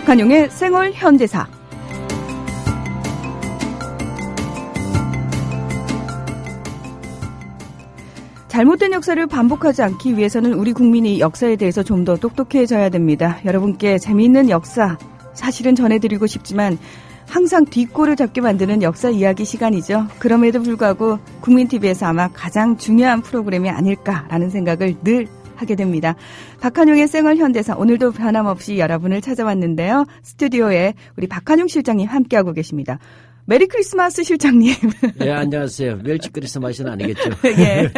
박한용의 생활 현대사. 잘못된 역사를 반복하지 않기 위해서는 우리 국민이 역사에 대해서 좀 더 똑똑해져야 됩니다. 여러분께 재미있는 역사 사실은 전해드리고 싶지만 항상 뒷골을 잡게 만드는 역사 이야기 시간이죠. 그럼에도 불구하고 국민TV에서 아마 가장 중요한 프로그램이 아닐까라는 생각을 늘 하게 됩니다. 박한용의 생활현대사, 오늘도 변함없이 여러분을 찾아왔는데요. 스튜디오에 우리 박한용 실장님 함께하고 계십니다. 메리 크리스마스 실장님. 예, 안녕하세요. 멸치 크리스마스는 아니겠죠. 예.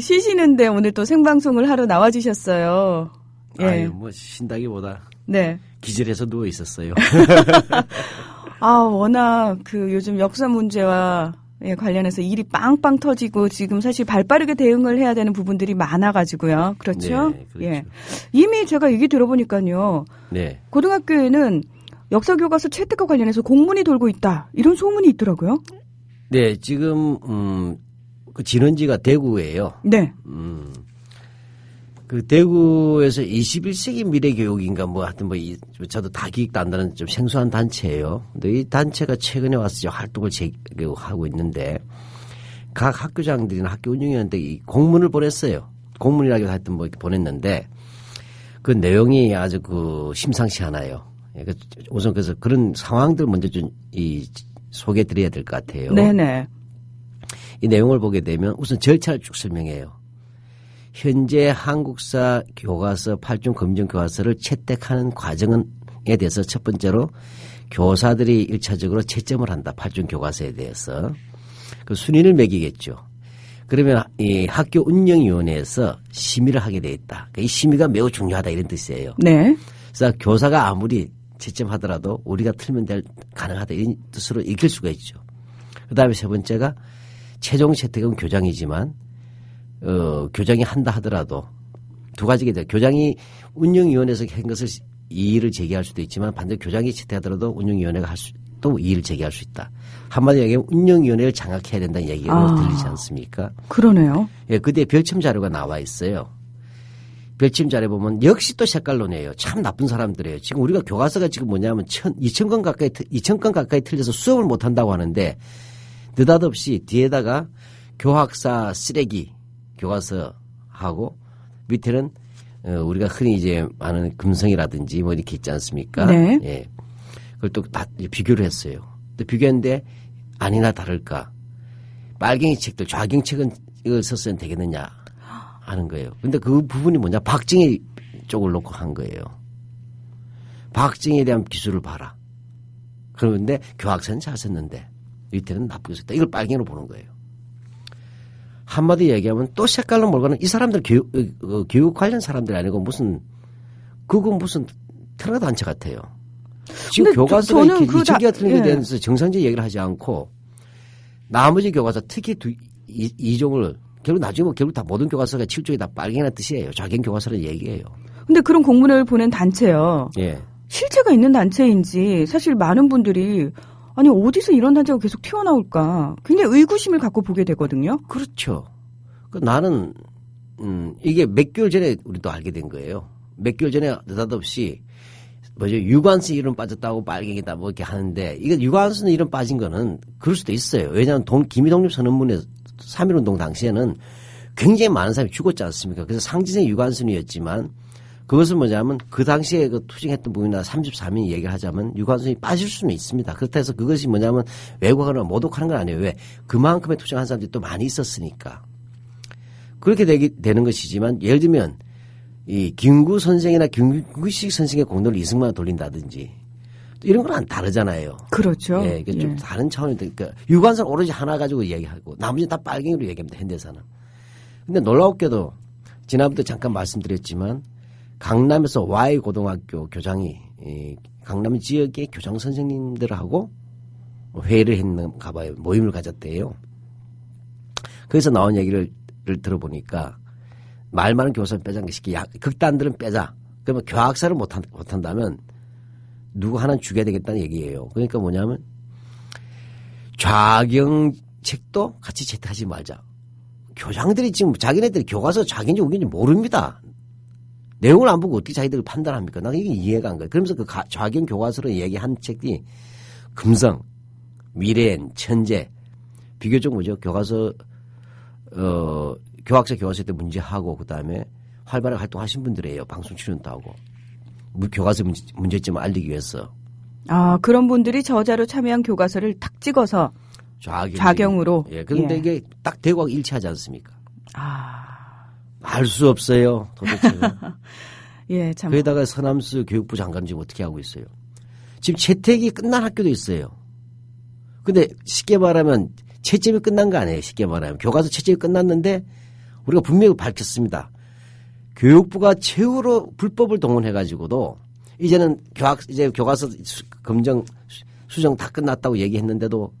쉬시는데 오늘 또 생방송을 하러 나와주셨어요. 예. 아유, 뭐 쉰다기보다 네. 기절해서 누워 있었어요. 워낙 요즘 역사 문제와 관련해서 일이 빵빵 터지고 지금 사실 발빠르게 대응을 해야 되는 부분들이 많아가지고요. 그렇죠? 네, 그렇죠. 예. 이미 제가 얘기 들어보니까요. 네. 고등학교에는 역사교과서 채택과 관련해서 공문이 돌고 있다. 이런 소문이 있더라고요. 네, 지금 그 진원지가 대구예요. 네. 그 대구에서 21세기 미래교육인가 하여튼 저도 다 기억도 안 나는 좀 생소한 단체예요. 근데 이 단체가 최근에 와서 활동을 하고 있는데 각 학교장들이나 학교 운영위원한테 이 공문을 보냈어요. 공문이라고 하여튼 이렇게 보냈는데 그 내용이 아주 심상치 않아요. 우선 그래서 그런 상황들 먼저 좀 소개해 드려야 될 것 같아요. 네네. 이 내용을 보게 되면 우선 절차를 쭉 설명해요. 현재 한국사 교과서 8종 검정 교과서를 채택하는 과정에 대해서 첫 번째로 교사들이 1차적으로 채점을 한다. 8종 교과서에 대해서. 그 순위를 매기겠죠. 그러면 이 학교 운영위원회에서 심의를 하게 돼 있다. 이 심의가 매우 중요하다 이런 뜻이에요. 네. 그래서 교사가 아무리 채점하더라도 우리가 틀면 가능하다 이런 뜻으로 읽힐 수가 있죠. 그다음에 세 번째가 최종 채택은 교장이지만 교장이 한다 하더라도 두 가지가 돼요. 교장이 운영위원회에서 한 것을 이의를 제기할 수도 있지만 반대로 교장이 채택하더라도 운영위원회가 또 이의를 제기할 수 있다. 한마디로 얘기하면 운영위원회를 장악해야 된다는 얘기가 들리지 않습니까? 그러네요. 예, 그때 별첨 자료가 나와 있어요. 별침 자료 보면 역시 또 색깔론이에요. 참 나쁜 사람들이에요. 지금 우리가 교과서가 지금 뭐냐면 2,000건 가까이 틀려서 수업을 못 한다고 하는데 느닷없이 뒤에다가 교학사 쓰레기 교과서하고 밑에는 우리가 흔히 이제 아는 금성이라든지 이렇게 있지 않습니까? 네. 예. 그걸 또 다 비교를 했어요. 또 비교했는데 아니나 다를까 빨갱이 책들 좌경책은 이걸 썼으면 되겠느냐 하는 거예요. 근데 그 부분이 뭐냐 박정희 쪽을 놓고 한 거예요. 박정희에 대한 기술을 봐라. 그런데 교학서는 잘 썼는데 밑에는 나쁘게 썼다. 이걸 빨갱이로 보는 거예요. 한마디 얘기하면 또 색깔로 몰고는 이 사람들 교육 관련 사람들이 아니고 그건 무슨 테러 단체 같아요. 지금 교과서가 이렇게 이천기가 틀린 것에 대해서 정상적 얘기를 하지 않고 나머지 교과서 특히 이종을 결국 나중에 결국 다 모든 교과서가 7종이 다 빨갱이라는 뜻이에요. 좌경 교과서라는 얘기예요. 근데 그런 공문을 보낸 단체요. 예. 실체가 있는 단체인지 사실 많은 분들이 아니 어디서 이런 단체가 계속 튀어나올까 굉장히 의구심을 갖고 보게 되거든요. 그렇죠. 나는 이게 몇 개월 전에 우리도 알게 된 거예요. 몇 개월 전에 느닷없이 유관순 이름 빠졌다고 빨갱이다 이렇게 하는데 이게 유관순 이름 빠진 거는 그럴 수도 있어요. 왜냐하면 기미독립 선언문에 3.1운동 당시에는 굉장히 많은 사람이 죽었지 않습니까? 그래서 상징의 유관순이었지만 그것은 뭐냐면 그 당시에 투쟁했던 부분이나 34민 얘기를 하자면 유관순이 빠질 수는 있습니다. 그렇다 해서 그것이 뭐냐면 왜곡하거나 모독하는 건 아니에요. 왜? 그만큼의 투쟁한 사람들이 또 많이 있었으니까. 그렇게 되는 것이지만 예를 들면 이 김구 선생이나 김구식 선생의 공로를 이승만에 돌린다든지 이런 건 다르잖아요. 그렇죠. 예, 이게 좀 다른 차원이 그러니까 유관순 오로지 하나 가지고 얘기하고 나머지는 다 빨갱이로 얘기합니다. 현대사는. 근데 놀라웠게도 지난번에 잠깐 말씀드렸지만 강남에서 Y고등학교 교장이 강남 지역의 교장 선생님들하고 회의를 했는가 봐요. 모임을 가졌대요. 거기서 나온 얘기를 들어보니까 말 많은 교사는 빼자는 것이 극단들은 빼자. 그러면 교학사를 못한다면 누구 하나는 죽여야 되겠다는 얘기예요. 그러니까 뭐냐면 좌경책도 같이 채택하지 말자. 교장들이 지금 자기네들이 교과서 좌경인지 우경인지 모릅니다. 내용을 안 보고 어떻게 자기들이 판단합니까? 나는 이게 이해가 안 가요. 그러면서 그 좌경 교과서로 얘기한 책이 금성, 미래엔, 천재, 비교적 뭐죠? 교과서, 교학사 교과서 때 문제하고 그다음에 활발하게 활동하신 분들이에요. 방송 출연도 하고. 교과서 문제점을 알리기 위해서. 아, 그런 분들이 저자로 참여한 교과서를 딱 찍어서 좌경으로. 예. 그런데 예. 이게 딱 대구하고 일치하지 않습니까? 아. 알 수 없어요. 도대체. 예, 참. 거기다가 서남수 교육부 장관은 지금 어떻게 하고 있어요? 지금 채택이 끝난 학교도 있어요. 근데 쉽게 말하면 채점이 끝난 거 아니에요. 쉽게 말하면. 교과서 채점이 끝났는데 우리가 분명히 밝혔습니다. 교육부가 최후로 불법을 동원해가지고도 이제는 이제 교과서 검정, 수정 다 끝났다고 얘기했는데도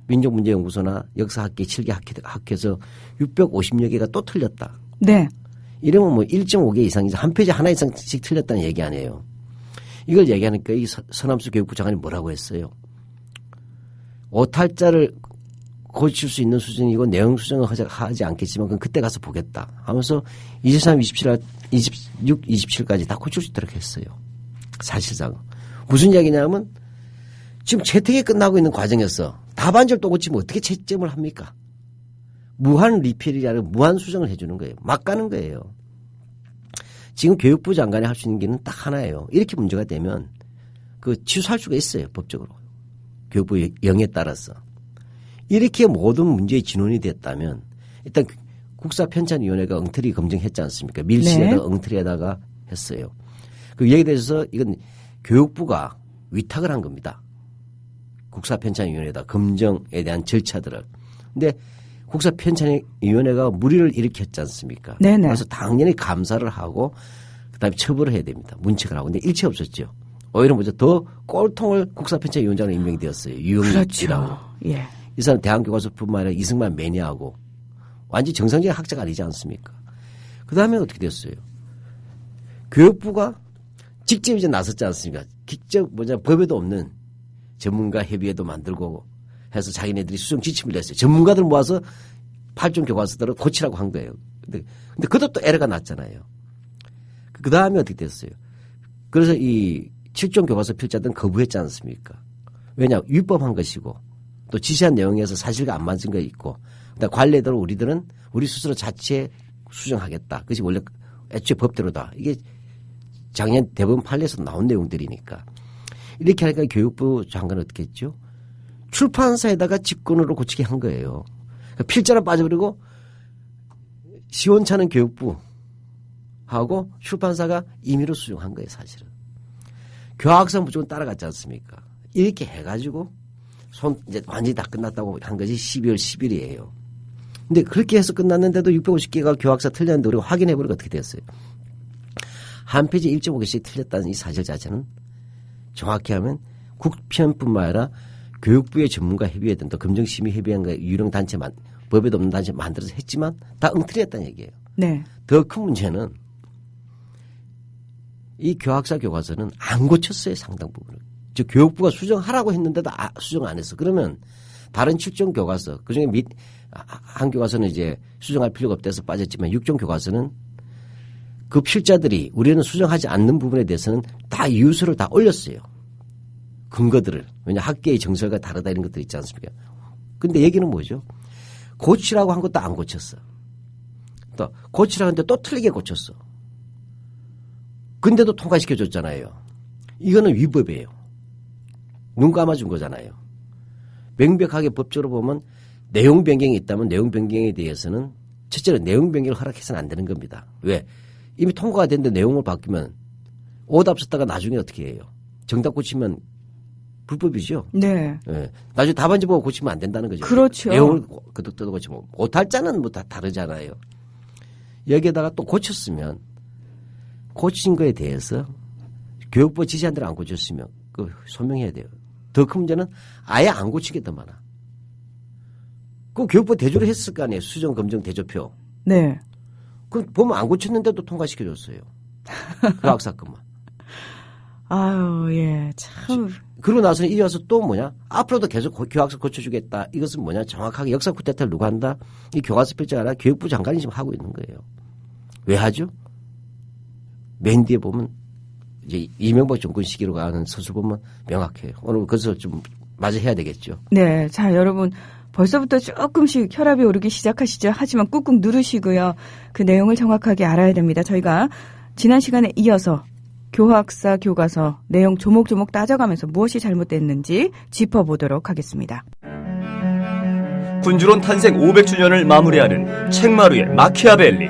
민족문제연구소나 역사학계, 7개 학회에서 650여 개가 또 틀렸다. 네. 이러면 뭐 1.5개 이상이죠. 한 페이지 하나 이상씩 틀렸다는 얘기 아니에요. 이걸 얘기하니까 이 서남수 교육부 장관이 뭐라고 했어요. 오탈자를 고칠 수 있는 수준이고 내용 수정을 하지 않겠지만 그건 그때 가서 보겠다 하면서 23, 26, 27까지 다 고칠 수 있도록 했어요. 사실상. 무슨 이야기냐면 지금 채택이 끝나고 있는 과정에서 답안지를 또 고치면 어떻게 채점을 합니까? 무한 리필이라는 무한 수정을 해주는 거예요. 막 가는 거예요. 지금 교육부 장관이 할 수 있는 길은 딱 하나예요. 이렇게 문제가 되면 그 취소할 수가 있어요. 법적으로. 교육부 영에 따라서. 이렇게 모든 문제의 진원이 됐다면 일단 국사편찬위원회가 엉터리 검증했지 않습니까? 밀실에다가 네. 엉터리에다가 했어요. 그 얘기에 대해서 이건 교육부가 위탁을 한 겁니다. 국사편찬위원회에다 검증에 대한 절차들을. 근데 국사편찬위원회가 무리를 일으켰지 않습니까? 네네. 그래서 당연히 감사를 하고 그다음에 처벌을 해야 됩니다. 문책을 하고. 근데 일체 없었죠. 오히려 먼저 더 꼴통을 국사편찬위원장으로 임명이 되었어요. 유영이라고. 그렇죠. 예. 이 사람 대한교과서뿐만 아니라 이승만 매니아하고 완전히 정상적인 학자가 아니지 않습니까? 그다음에 어떻게 됐어요? 교육부가 직접 이제 나섰지 않습니까? 직접 법에도 없는 전문가 협의회도 만들고 해서 자기네들이 수정 지침을 냈어요. 전문가들 모아서 8종 교과서들을 고치라고 한 거예요. 근데 그것도 또 에러가 났잖아요. 그 다음에 어떻게 됐어요? 그래서 이 7종 교과서 필자들은 거부했지 않습니까? 왜냐? 위법한 것이고 또 지시한 내용에서 사실과 안 맞은 거 있고 그다음에 관례대로 우리들은 우리 스스로 자체 수정하겠다. 그것이 원래 애초에 법대로다. 이게 작년 대법원 판례에서 나온 내용들이니까. 이렇게 하니까 교육부 장관은 어떻게 했죠? 출판사에다가 직권으로 고치게 한 거예요. 그러니까 필자로 빠져버리고 시원찮은 교육부 하고 출판사가 임의로 수정한 거예요, 사실은. 교학사 무조건 따라갔지 않습니까? 이렇게 해가지고 이제 완전히 다 끝났다고 한 것이 12월 10일이에요. 근데 그렇게 해서 끝났는데도 650개가 교학사 틀렸는데 우리가 확인해보니까 어떻게 됐어요? 한 페이지 1.5개씩 틀렸다는 이 사실 자체는 정확히 하면 국편뿐만 아니라 교육부의 전문가 협의회 등 또 검정심의협의회가 유령 단체 법에도 없는 단체 만들어서 했지만 다 엉터리였다는 얘기예요. 네. 더 큰 문제는 이 교학사 교과서는 안 고쳤어요. 상당 부분을. 즉 교육부가 수정하라고 했는데도 수정 안 했어. 그러면 다른 7종 교과서 그중에 한 교과서는 이제 수정할 필요가 없대서 빠졌지만 6종 교과서는 그 필자들이 우리는 수정하지 않는 부분에 대해서는 다 이유서를 다 올렸어요. 근거들을. 왜냐 학계의 정설과 다르다 이런 것들 있지 않습니까? 근데 얘기는 뭐죠? 고치라고 한 것도 안 고쳤어. 또 고치라고 했는데 또 틀리게 고쳤어. 근데도 통과시켜줬잖아요. 이거는 위법이에요. 눈 감아준 거잖아요. 명백하게 법적으로 보면 내용 변경이 있다면 내용 변경에 대해서는 첫째로 내용 변경을 허락해서는 안 되는 겁니다. 왜? 이미 통과가 됐는데 내용을 바뀌면 오답 썼다가 나중에 어떻게 해요? 정답 고치면 불법이죠. 네. 네. 나중에 답안지 보고 고치면 안 된다는 거죠. 그렇죠. 내용을 끄덕끄덕 고치면 오탈자는 뭐 다 다르잖아요. 여기에다가 또 고쳤으면 고친 거에 대해서 교육부 지시한 대로 안 고쳤으면 그 소명해야 돼요. 더 큰 문제는 아예 안 고친 게 더 많아. 그 교육부 대조를 했을 거 아니에요. 수정 검증 대조표. 네. 그 보면 안 고쳤는데도 통과시켜줬어요. 교학사건만. 아유, 예, 참. 그러고 나서는 이리 와서 또 뭐냐? 앞으로도 계속 교학사 고쳐주겠다. 이것은 뭐냐? 정확하게 역사 쿠데타를 누가 한다? 이 교과서 필자가 아니라 교육부 장관이 지금 하고 있는 거예요. 왜 하죠? 맨 뒤에 보면 이제 이명박 정권 시기로 가는 서술 보면 명확해요. 오늘 그것을 좀 마저 해야 되겠죠. 네. 자, 여러분. 벌써부터 조금씩 혈압이 오르기 시작하시죠. 하지만 꾹꾹 누르시고요. 그 내용을 정확하게 알아야 됩니다. 저희가 지난 시간에 이어서 교학사 교과서 내용 조목조목 따져가면서 무엇이 잘못됐는지 짚어보도록 하겠습니다. 군주론 탄생 500주년을 마무리하는 책마루의 마키아벨리.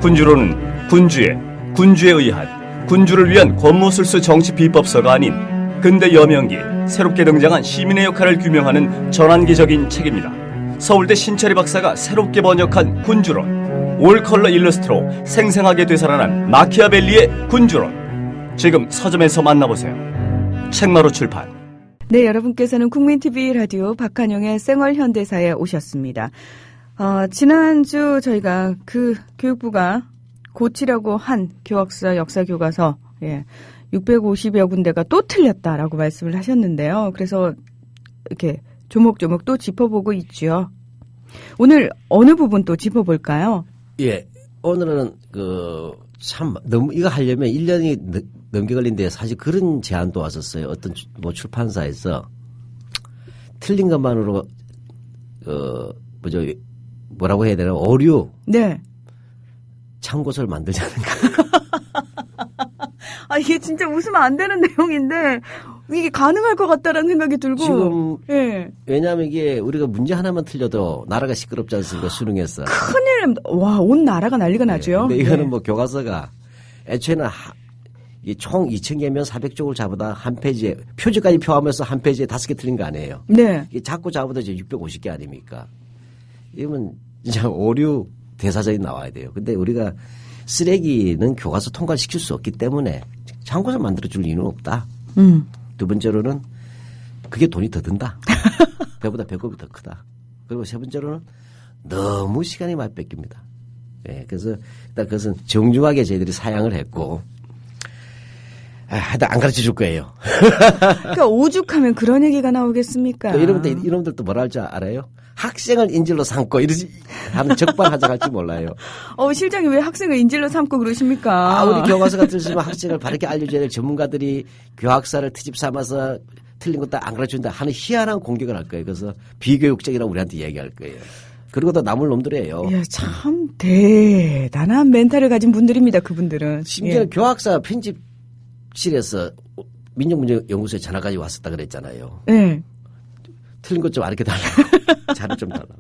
군주론은 군주에 의한 군주를 위한 권모술수 정치 비법서가 아닌 근대 여명기 새롭게 등장한 시민의 역할을 규명하는 전환기적인 책입니다. 서울대 신철희 박사가 새롭게 번역한 군주론, 올컬러 일러스트로 생생하게 되살아난 마키아벨리의 군주론. 지금 서점에서 만나보세요. 책마루 출판. 네, 여러분께서는 국민TV 라디오 박한용의 생활현대사에 오셨습니다. 지난주 저희가 그 교육부가 고치려고 한 교학사 역사교과서 650여 군데가 또 틀렸다라고 말씀을 하셨는데요. 그래서 이렇게 조목조목 또 짚어보고 있죠. 오늘 어느 부분 또 짚어볼까요? 예. 오늘은 참 너무 이거 하려면 1년이 넘게 걸린데 사실 그런 제안도 왔었어요. 어떤 출판사에서 틀린 것만으로 뭐라고 해야 되나 오류. 네. 참고서를 만들자는 거. 이게 진짜 웃으면 안 되는 내용인데 이게 가능할 것 같다라는 생각이 들고. 지금 예. 왜냐하면 이게 우리가 문제 하나만 틀려도 나라가 시끄럽지 않습니까? 수능에서. 큰일 납니다. 와, 온 나라가 난리가 나죠. 근데 이거는 네. 교과서가 애초에는 총 2,000개면 400쪽을 잡아다 한 페이지에 표지까지 표하면서 한 페이지에 5개 틀린 거 아니에요. 네. 이게 자꾸 잡아도 이제 650개 아닙니까? 이러면 진짜 오류 대사전이 나와야 돼요. 근데 우리가 쓰레기는 교과서 통과를 시킬 수 없기 때문에 참고서 만들어줄 이유는 없다. 두 번째로는 그게 돈이 더 든다. 배보다 배꼽이 더 크다. 그리고 세 번째로는 너무 시간이 많이 뺏깁니다. 예, 그래서 일단 그것은 정중하게 저희들이 사양을 했고 하여튼 안 가르쳐 줄 거예요. 그러니까 오죽하면 그런 얘기가 나오겠습니까? 또 이놈들도 뭐라 할 줄 알아요? 학생을 인질로 삼고 이러지 하는 적반하장할지 몰라요. 실장이 왜 학생을 인질로 삼고 그러십니까? 우리 교과서가 틀리면 학생을 바르게 알려줘야 될 전문가들이 교학사를 트집 삼아서 틀린 것도 안 가르쳐준다 하는 희한한 공격을 할 거예요. 그래서 비교육적이라고 우리한테 얘기할 거예요. 그리고 또 남을 놈들이에요. 예, 참 대단한 멘탈을 가진 분들입니다. 그분들은. 심지어 교학사 편집실에서 민족문제연구소에 전화까지 왔었다 그랬잖아요. 네. 틀린 것 좀 알게 달라고. 자료 좀 달라고.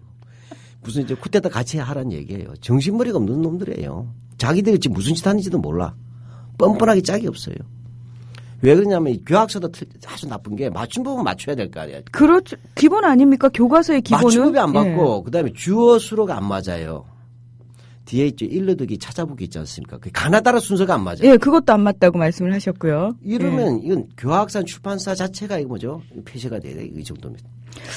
무슨 이제 쿠데타 같이 하라는 얘기예요. 정신머리가 없는 놈들이에요. 자기들이 지금 무슨 짓 하는지도 몰라. 뻔뻔하게 짝이 없어요. 왜 그러냐면 교학서도 아주 나쁜 게 맞춤 부분 맞춰야 될 거 아니에요. 그렇죠. 기본 아닙니까? 교과서의 기본은. 맞춤법이 안 맞고 그다음에 주어 수로가 안 맞아요. 뒤에 있죠. 일러두기 찾아보기 있지 않습니까? 그 가나다라 순서가 안 맞아요. 예, 그것도 안 맞다고 말씀을 하셨고요. 이러면 이건 교학산 출판사 자체가 이거 뭐죠? 폐쇄가 돼야 돼. 이 정도면.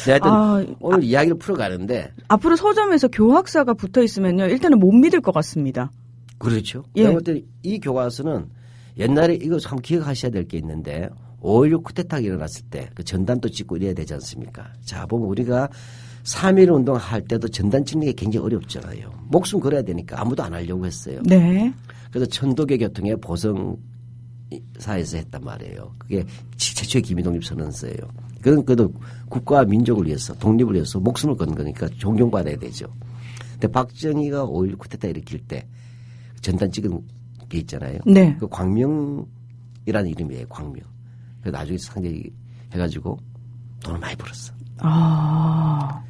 하여튼 오늘 이야기를 풀어가는데 앞으로 서점에서 교학사가 붙어 있으면요. 일단은 못 믿을 것 같습니다. 그렇죠. 예. 내가 볼 때 이 교과서는 옛날에 이거 참 기억하셔야 될 게 있는데 5.16 쿠데타가 일어났을 때 그 전단도 찍고 이래야 되지 않습니까? 자, 보면 우리가 3.1 운동 할 때도 전단 찍는 게 굉장히 어렵잖아요. 목숨 걸어야 되니까 아무도 안 하려고 했어요. 네. 그래서 천도교 교통의 보성사에서 했단 말이에요. 그게 최초의 기미독립선언서예요. 그건 그래도 국가와 민족을 위해서 독립을 위해서 목숨을 건 거니까 존경받아야 되죠. 근데 박정희가 5.16 쿠데타 일으킬 때 전단 찍은 게 있잖아요. 네. 그 광명이라는 이름이에요. 광명. 그래서 나중에 상대히 해가지고 돈을 많이 벌었어.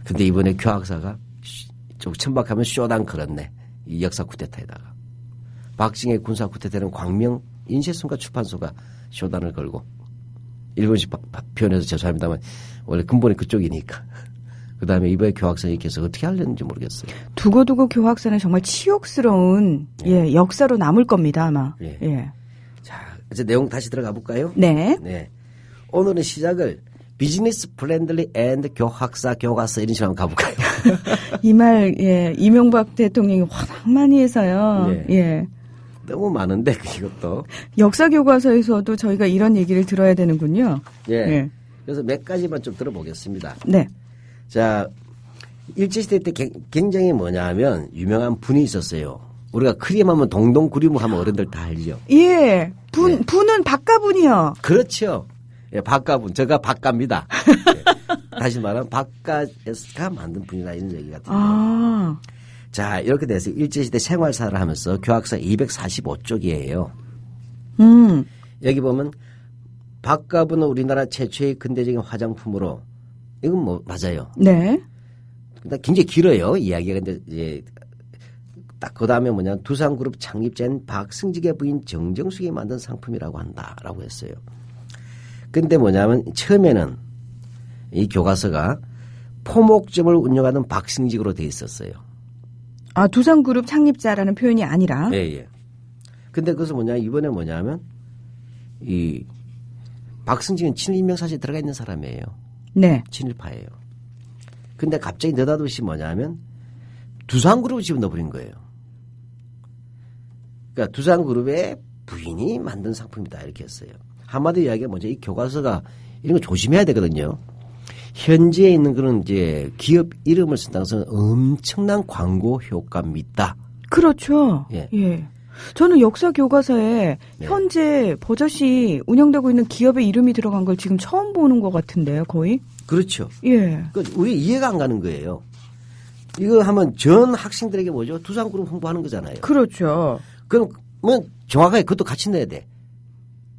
근데 이번에 교학사가 좀 천박하면 쇼단 걸었네. 이 역사 쿠데타에다가. 박정희 군사 쿠데타는 광명 인쇄순과 출판소가 쇼단을 걸고 일본식 표현해서 죄송합니다만 원래 근본이 그쪽이니까. 그다음에 이번에 교학사 이렇게 해서 어떻게 하려는지 모르겠어요. 두고두고 교학사는 정말 치욕스러운 역사로 남을 겁니다 아마. 예. 자, 이제 내용 다시 들어가 볼까요? 네. 네. 오늘은 시작을 비즈니스 프렌들리 앤드 교학사 교과서 이런 식으로 한번 가볼까요? 이 말 이명박 대통령이 워낙 많이 해서요. 예. 너무 많은데 이것도. 역사 교과서에서도 저희가 이런 얘기를 들어야 되는군요. 예. 그래서 몇 가지만 좀 들어보겠습니다. 네. 자, 일제시대 때 굉장히 뭐냐면 유명한 분이 있었어요. 우리가 크림하면 동동구리무 하면 어른들 다 알죠. 예. 분은 박가분이요. 그렇죠. 예, 박가분. 제가 박가입니다. 예. 다시 말하면 박가가 만든 분이다 이런 얘기 같은데. 아. 자, 이렇게 돼서 일제시대 생활사를 하면서 교학서 245쪽이에요. 여기 보면 박가분은 우리나라 최초의 근대적인 화장품으로 이건 뭐 맞아요. 네. 근데 굉장히 길어요 이야기가. 근데 이제 딱 그 다음에 뭐냐 두산그룹 창립자인 박승직의 부인 정정숙이 만든 상품이라고 한다라고 했어요. 근데 뭐냐면 처음에는 이 교과서가 포목점을 운영하는 박승직으로 돼 있었어요. 아, 두산그룹 창립자라는 표현이 아니라. 예, 예. 근데 그것은 뭐냐 이번에 뭐냐면 이 박승직은 친일인명사실에 들어가 있는 사람이에요. 네. 친일파예요. 근데 갑자기 느닷없이 뭐냐면 두산그룹을 집어넣어버린 거예요. 그러니까 두산그룹의 부인이 만든 상품이다 이렇게 했어요. 한마디로 이야기가 뭐죠? 이 교과서가 이런 거 조심해야 되거든요. 현지에 있는 그런 이제 기업 이름을 쓴다는 것은 엄청난 광고 효과가 있다. 그렇죠. 예. 예. 저는 역사 교과서에 네. 현재 버젓이 운영되고 있는 기업의 이름이 들어간 걸 지금 처음 보는 것 같은데요, 거의? 그렇죠. 예. 그 우리 이해가 안 가는 거예요. 이거 하면 전 학생들에게 뭐죠? 두산그룹 홍보하는 거잖아요. 그렇죠. 그럼 정확하게 그것도 같이 내야 돼.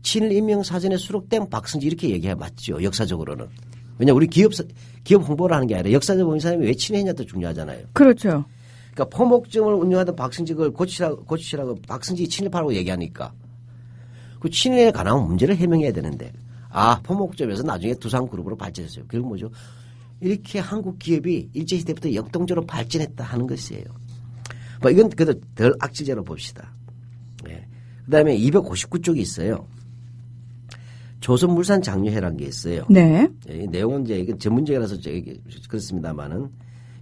친일인명사전에 수록된 박승지 이렇게 얘기해 맞죠. 역사적으로는. 왜냐 우리 기업 홍보를 하는 게 아니라 역사적으로 본 사람이 왜 친일했냐도 중요하잖아요. 그렇죠. 그러니까 포목점을 운영하던 박승직을 고치시라고 박승직이 친일파라고 얘기하니까 그 친일에 관한 문제를 해명해야 되는데 포목점에서 나중에 두산그룹으로 발전했어요. 결국 뭐죠? 이렇게 한국 기업이 일제시대부터 역동적으로 발전했다 하는 것이에요. 뭐 이건 그래도 덜 악질적으로 봅시다. 네. 그다음에 259쪽이 있어요. 조선물산 장려회라는 게 있어요. 네. 이 내용은 이제 이건 전문적이라서 그렇습니다만은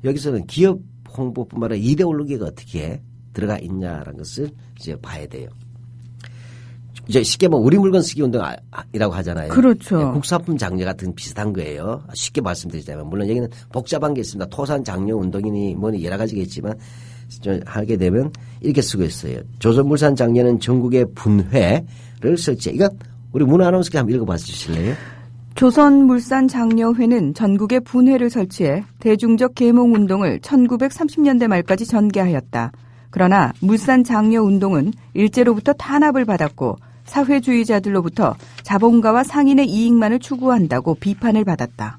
여기서는 기업 홍보뿐만 아니라 이데올로기가 어떻게 들어가 있냐라는 것을 이제 봐야 돼요. 이제 쉽게 뭐 우리 물건 쓰기 운동이라고 하잖아요. 그렇죠. 예, 국산품 장려 같은 비슷한 거예요. 쉽게 말씀드리자면 물론 여기는 복잡한 게 있습니다. 토산 장려 운동이니 뭐니 여러 가지가 있지만 좀 하게 되면 이렇게 쓰고 있어요. 조선물산 장려는 전국의 분회를 설치해. 이거 우리 문화 아나운서께 한번 읽어봐 주실래요? 조선물산장려회는 전국에 분회를 설치해 대중적 계몽운동을 1930년대 말까지 전개하였다. 그러나 물산장려운동은 일제로부터 탄압을 받았고 사회주의자들로부터 자본가와 상인의 이익만을 추구한다고 비판을 받았다.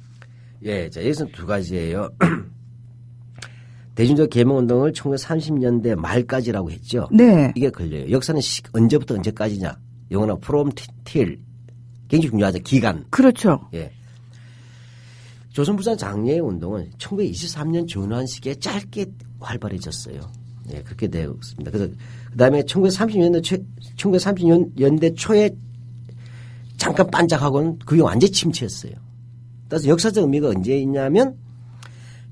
예, 자, 여기서는 두 가지예요. 대중적 계몽운동을 1930년대 말까지라고 했죠. 네. 이게 걸려요. 역사는 언제부터 언제까지냐. 영어는 from till. 굉장히 중요하죠. 기간. 그렇죠. 예. 조선부산 장려회 운동은 1923년 전후한 시기에 짧게 활발해졌어요. 예, 그렇게 되어 있습니다. 그래서 그다음에 1930년대 초에 잠깐 반짝하고는 그게 완전히 침체했어요. 따라서 역사적 의미가 언제 있냐면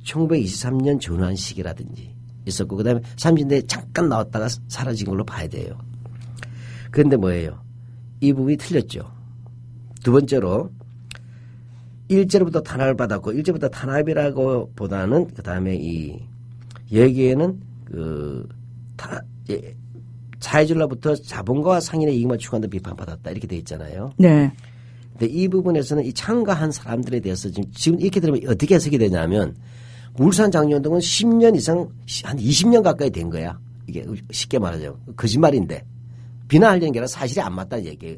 1923년 전후한 시기라든지 있었고 그다음에 30년대에 잠깐 나왔다가 사라진 걸로 봐야 돼요. 그런데 뭐예요? 이 부분이 틀렸죠. 두 번째로 일제로부터 탄압을 받았고 일제부터 탄압이라고 보다는 그다음에 여기에는 사회주의로부터 자본가와 상인의 이익만 추구한다 비판받았다 이렇게 돼 있잖아요. 네. 근데 이 부분에서는 이 참가한 사람들에 대해서 지금 이렇게 들으면 어떻게 해석이 되냐면 물산장려운동은 10년 이상 한 20년 가까이 된 거야. 이게 쉽게 말하자면 거짓말인데 비난하려는 게 아니라 사실이 안 맞다는 얘기예요.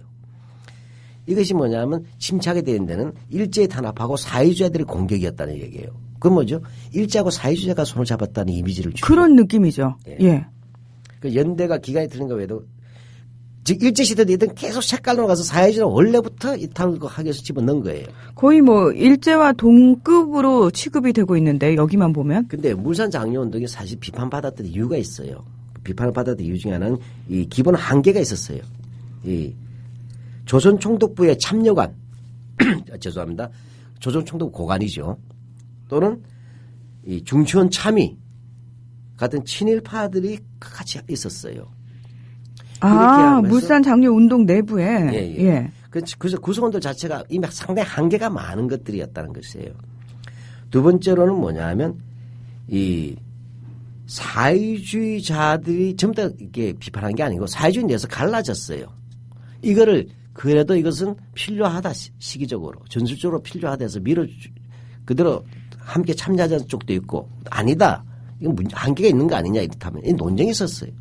이것이 뭐냐면 침착하게 되는 데는 일제에 탄압하고 사회주의자들의 공격이었다는 얘기예요. 그건 뭐죠? 일제하고 사회주의자가 손을 잡았다는 이미지를 주죠. 그런 느낌이죠. 예. 예. 그 연대가 기간이 틀린 거 외에도 즉 일제시대든 계속 색깔로 가서 사회주의는 원래부터 이탈하기 위해서 집어넣은 거예요. 거의 뭐 일제와 동급으로 취급이 되고 있는데 여기만 보면. 근데 물산장려운동이 사실 비판받았던 이유가 있어요. 비판을 받았던 이유 중에 하나는 이 기본 한계가 있었어요. 이 조선총독부의 참여관 죄송합니다. 조선총독부 고관이죠. 또는 이 중시원 참의 같은 친일파들이 같이 있었어요. 물산장려운동 내부에. 예. 예. 그래서 구성원들 자체가 이미 상당히 한계가 많은 것들이었다는 것이에요. 두 번째로는 뭐냐면 이 사회주의자들이 전부 다 이렇게 비판한 게 아니고 사회주의 내에서 갈라졌어요. 이거를 그래도 이것은 필요하다 시기적으로 전술적으로 필요하다 해서 그대로 함께 참여하자는 쪽도 있고 아니다. 이건 한계가 있는 거 아니냐 이렇다면 이 논쟁이 있었어요.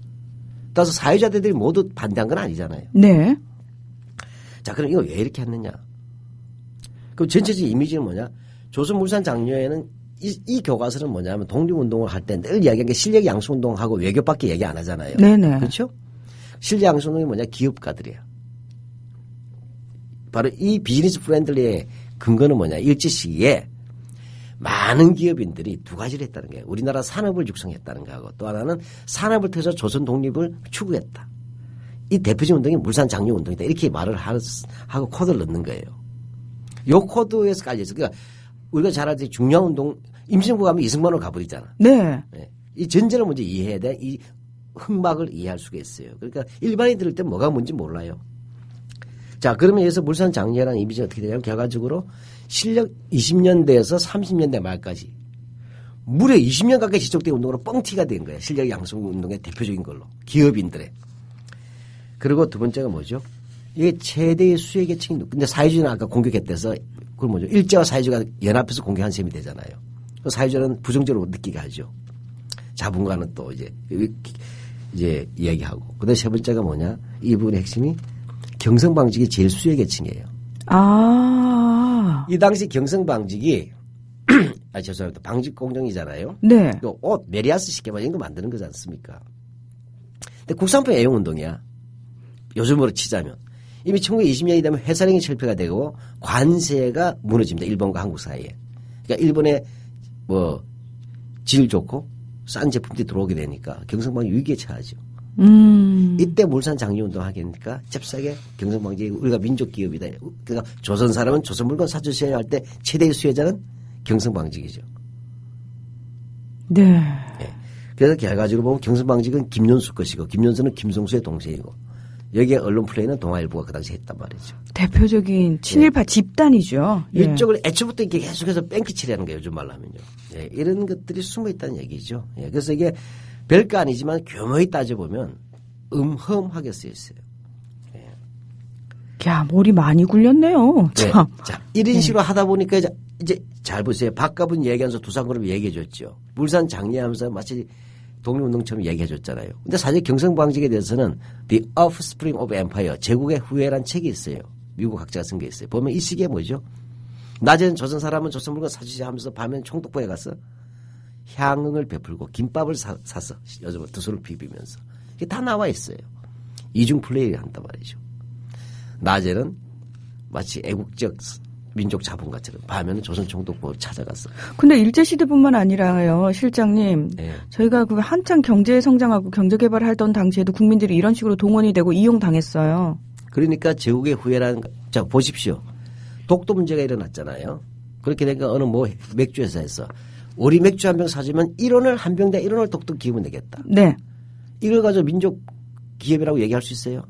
따라서 사회자들이 모두 반대한 건 아니잖아요. 네. 자, 그럼 이거 왜 이렇게 했느냐? 그럼 전체적인 이미지는 뭐냐? 조선물산 장려에는 이 교과서는 뭐냐면 독립운동을 할 때 늘 이야기한 게 실력 양수운동하고 외교밖에 얘기 안 하잖아요. 네네. 그렇죠? 실력 양수운동이 뭐냐? 기업가들이야. 바로 이 비즈니스 프렌들리의 근거는 뭐냐? 일제 시기에 많은 기업인들이 두 가지를 했다는 거예요. 우리나라 산업을 육성했다는 거하고 또 하나는 산업을 통해서 조선 독립을 추구했다. 이 대표적인 운동이 물산 장려 운동이다. 이렇게 말을 하고 코드를 넣는 거예요. 요 코드에서 깔려있어. 그러니까 우리가 잘 알듯이 중요한 운동 임시정부 가면 이승만으로 가버리잖아. 네. 네. 이 전제를 먼저 이해해야 돼. 이 흑막을 이해할 수가 있어요. 그러니까 일반인이 들을 때 뭐가 뭔지 몰라요. 자, 그러면 여기서 물산 장려라는 이미지가 어떻게 되냐면 결과적으로 실력 20년대에서 30년대 말까지 무려 20년 가까이 지속된 운동으로 뻥튀가 된 거예요. 실력 양성 운동의 대표적인 걸로. 기업인들의. 그리고 두 번째가 뭐죠? 이게 최대의 수혜 계층이 근데 사회주의는 아까 공격했대서 그건 뭐죠? 일제와 사회주의가 연합해서 공격한 셈이 되잖아요. 사회주의는 부정적으로 느끼게 하죠. 자본가는 또 이제 이야기하고. 그다음에 세 번째가 뭐냐? 이 부분의 핵심이 경성방직이 제일 수혜 계층이에요. 아. 이 당시 경성방직이 죄송합니다. 방직 공정이잖아요. 네. 옷 메리아스 시켜봐 이런 거 만드는 거지 않습니까? 근데 국산품 애용 운동이야. 요즘으로 치자면 이미 1920년이 되면 회사령이 철폐가 되고 관세가 무너집니다. 일본과 한국 사이에. 그러니까 일본에 뭐 질 좋고 싼 제품들이 들어오게 되니까 경성방직 위기에 처하죠. 이때 물산 장려 운동 하겠니까 잽싸게 경성방직이 우리가 민족 기업이다. 그러니까 조선 사람은 조선 물건 사주셔야 할 때 최대의 수혜자는 경성방직이죠. 네. 네. 그래서 결과적으로 보면 경성방직은 김윤수 것이고 김윤수는 김성수의 동생이고 여기에 언론 플레이는 동아일보가 그 당시에 했단 말이죠. 대표적인 친일파 집단이죠. 예. 이쪽을 애초부터 이렇게 계속해서 뺑기치려는 거예요. 요즘 말로 하면요. 예. 이런 것들이 숨어 있다는 얘기죠. 예. 그래서 이게 별거 아니지만 규모에 따져보면 음험하게 쓰여 있어요. 예. 야, 머리 많이 굴렸네요. 참. 네. 자, 이런 식으로 하다 보니까 이제 잘 보세요. 박갑은 얘기하면서 두산그룹 얘기해 줬죠. 물산 장려하면서 마치 독립운동처럼 얘기해 줬잖아요. 근데 사실 경성방직에 대해서는 The Offspring of Empire, 제국의 후예란 책이 있어요. 미국 학자가 쓴 게 있어요. 보면 이 시기에 뭐죠? 낮에는 조선 사람은 조선 물건 사주지 하면서 밤에는 총독부에 가서 향응을 베풀고 김밥을 사서 요즘 두수를 비비면서 이게 다 나와 있어요. 이중 플레이를 한단 말이죠. 낮에는 마치 애국적 민족 자본가처럼 밤에는 조선 총독부 찾아갔어. 근데 일제시대뿐만 아니라요, 실장님. 네. 저희가 그 한창 경제 성장하고 경제 개발을 하던 당시에도 국민들이 이런 식으로 동원이 되고 이용당했어요. 그러니까 제국의 후예라는 자 보십시오. 독도 문제가 일어났잖아요. 그렇게 되니까 어느 뭐 맥주 회사에서 우리 맥주 한 병 사주면 1원을 한 병당 1원을 독도 기부금 내겠다. 네. 이걸 가지고 민족 기업이라고 얘기할 수 있어요?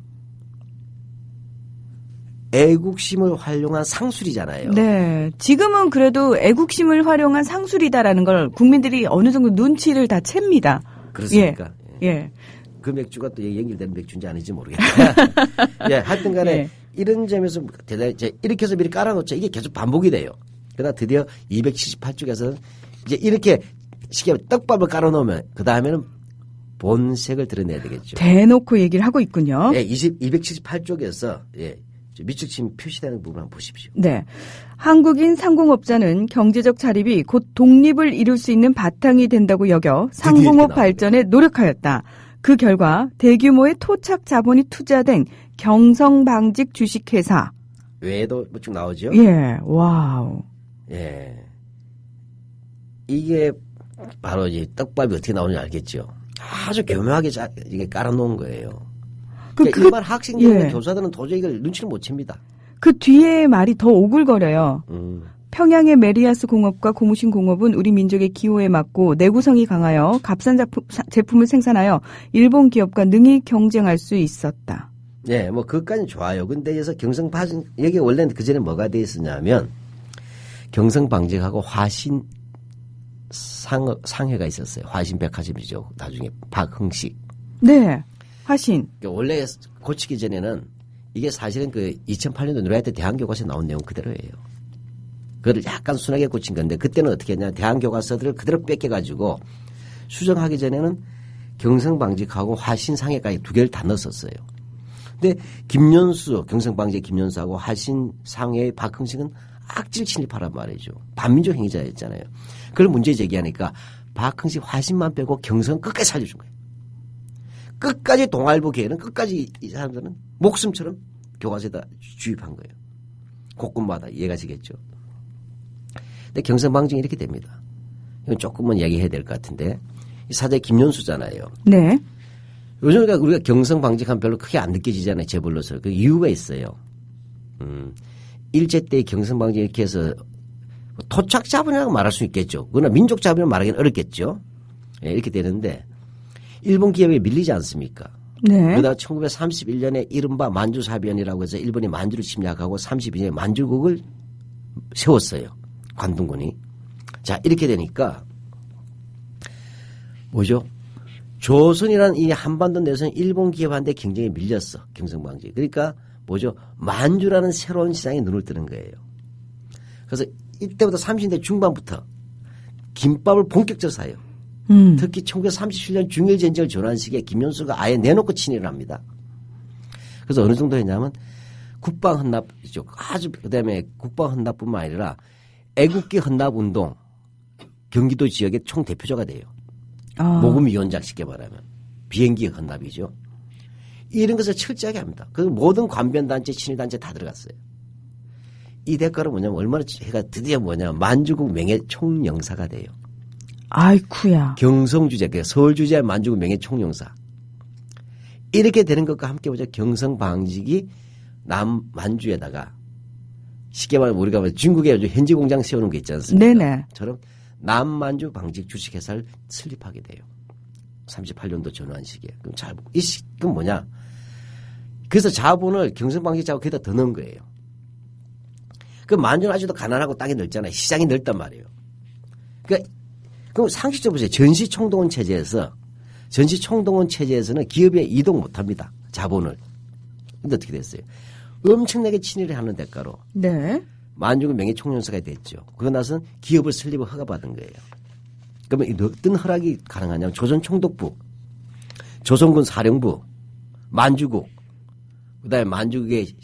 애국심을 활용한 상술이잖아요. 네. 지금은 그래도 애국심을 활용한 상술이다라는 걸 국민들이 어느 정도 눈치를 다 챕니다. 그렇습니까? 예. 예. 그 맥주가 또 연결되는 맥주인지 아닌지 모르겠다. 예, 하여튼 간에 예. 이런 점에서 대단히 이렇게 해서 미리 깔아놓자. 이게 계속 반복이 돼요. 그러다 드디어 278쪽에서는 이제 이렇게 쉽게 떡밥을 깔아놓으면 그 다음에는 본색을 드러내야 되겠죠. 대놓고 얘기를 하고 있군요. 예, 278쪽에서 예, 밑줄침 표시되는 부분 한번 보십시오. 네. 한국인 상공업자는 경제적 자립이 곧 독립을 이룰 수 있는 바탕이 된다고 여겨 상공업 발전에 노력하였다. 그 결과 대규모의 토착 자본이 투자된 경성방직 주식회사. 외에도 뭐 쭉 나오죠? 예, 와우. 예. 이게 바로 이제 떡밥이 어떻게 나오는지 알겠죠? 아주 교묘하게 이게 깔아놓은 거예요. 그러니까 일반 학생들이나 예. 교사들은 도저히 이걸 눈치를 못 챕니다. 그 뒤에 말이 더 오글거려요. 평양의 메리아스 공업과 고무신 공업은 우리 민족의 기호에 맞고 내구성이 강하여 값싼 제품을 생산하여 일본 기업과 능히 경쟁할 수 있었다. 네, 뭐 그것까지는 좋아요. 근데 여기서 경성방직 여기 원래는 그 전에 뭐가 돼 있었냐면 경성방직하고 화신 상해가 있었어요. 화신백화점이죠. 나중에 박흥식. 네. 화신. 그러니까 원래 고치기 전에는 이게 사실은 그 2008년도 노래할 때 대한교과서에 나온 내용 그대로예요. 그걸 약간 순하게 고친 건데 그때는 어떻게 했냐. 대한교과서들을 그대로 뺏겨가지고 수정하기 전에는 경성방직하고 화신상해까지 두 개를 다 넣었었어요. 근데 김연수, 경성방직 김연수하고 화신상해의 박흥식은 악질 침입하란 말이죠. 반민족 행위자였잖아요. 그걸 문제 제기하니까 박흥식 화신만 빼고 경성 끝까지 살려준 거예요. 끝까지 동아일보 계열은 끝까지 이 사람들은 목숨처럼 교과서에다 주입한 거예요. 곳곳마다 이해가시겠죠. 근데 경성방직이 이렇게 됩니다. 이건 조금은 얘기해야 될 것 같은데 사제 김연수잖아요. 네. 요즘 우리가 경성방직하면 별로 크게 안 느껴지잖아요. 재벌로서. 그 이유가 있어요. 일제 때 경성방직 이렇게 해서 토착 자본이라고 말할 수 있겠죠. 그러나 민족 자본이라고 말하기는 어렵겠죠. 네, 이렇게 되는데 일본 기업에 밀리지 않습니까? 네. 그러다가 1931년에 이른바 만주사변이라고 해서 일본이 만주를 침략하고 32년에 만주국을 세웠어요. 관동군이. 자, 이렇게 되니까 뭐죠? 조선이라는 이 한반도 내에서는 일본 기업한테 굉장히 밀렸어. 경성방직. 그러니까 뭐죠? 만주라는 새로운 시장에 눈을 뜨는 거예요. 그래서 이때부터 30년대 중반부터 김밥을 본격적으로 사요. 특히 1937년 중일전쟁을 전환 시기에 김연수가 아예 내놓고 친일을 합니다. 그래서 어느 정도 했냐면 국방 헌납이죠. 아주 그다음에 국방 헌납뿐만 아니라 애국기 헌납운동 경기도 지역의 총 대표자가 돼요. 모금위원장 쉽게 말하면 비행기 헌납이죠. 이런 것을 철저하게 합니다. 그 모든 관변단체 친일단체 다 들어갔어요. 이 대가로 뭐냐면 얼마나 해가 드디어 뭐냐 만주국 명예총영사가 돼요. 아이쿠야. 경성주재, 서울주재 만주국 명예총영사. 이렇게 되는 것과 함께 보자 경성방직이 남만주에다가 쉽게 말하면 우리가 중국에 현지 공장 세우는 게 있지 않습니까? 네네. 처럼 남만주 방직 주식회사를 설립하게 돼요. 38년도 전환 시기에. 그럼 그럼 뭐냐? 그래서 자본을 경성방직 자본 거기다 더 넣은 거예요. 그 만주는 아직도 가난하고 땅이 넓잖아요. 시장이 넓단 말이에요. 그러니까 그럼 상식적으로 보세요. 전시총동원 체제에서는 기업에 이동 못 합니다. 자본을. 근데 어떻게 됐어요? 엄청나게 친일을 하는 대가로. 네. 만주군 명예총영사가 됐죠. 그러고 나서는 기업을 설립을 허가받은 거예요. 그러면 어떤 허락이 가능하냐면 조선총독부, 조선군 사령부, 만주국, 그다음에 만주국의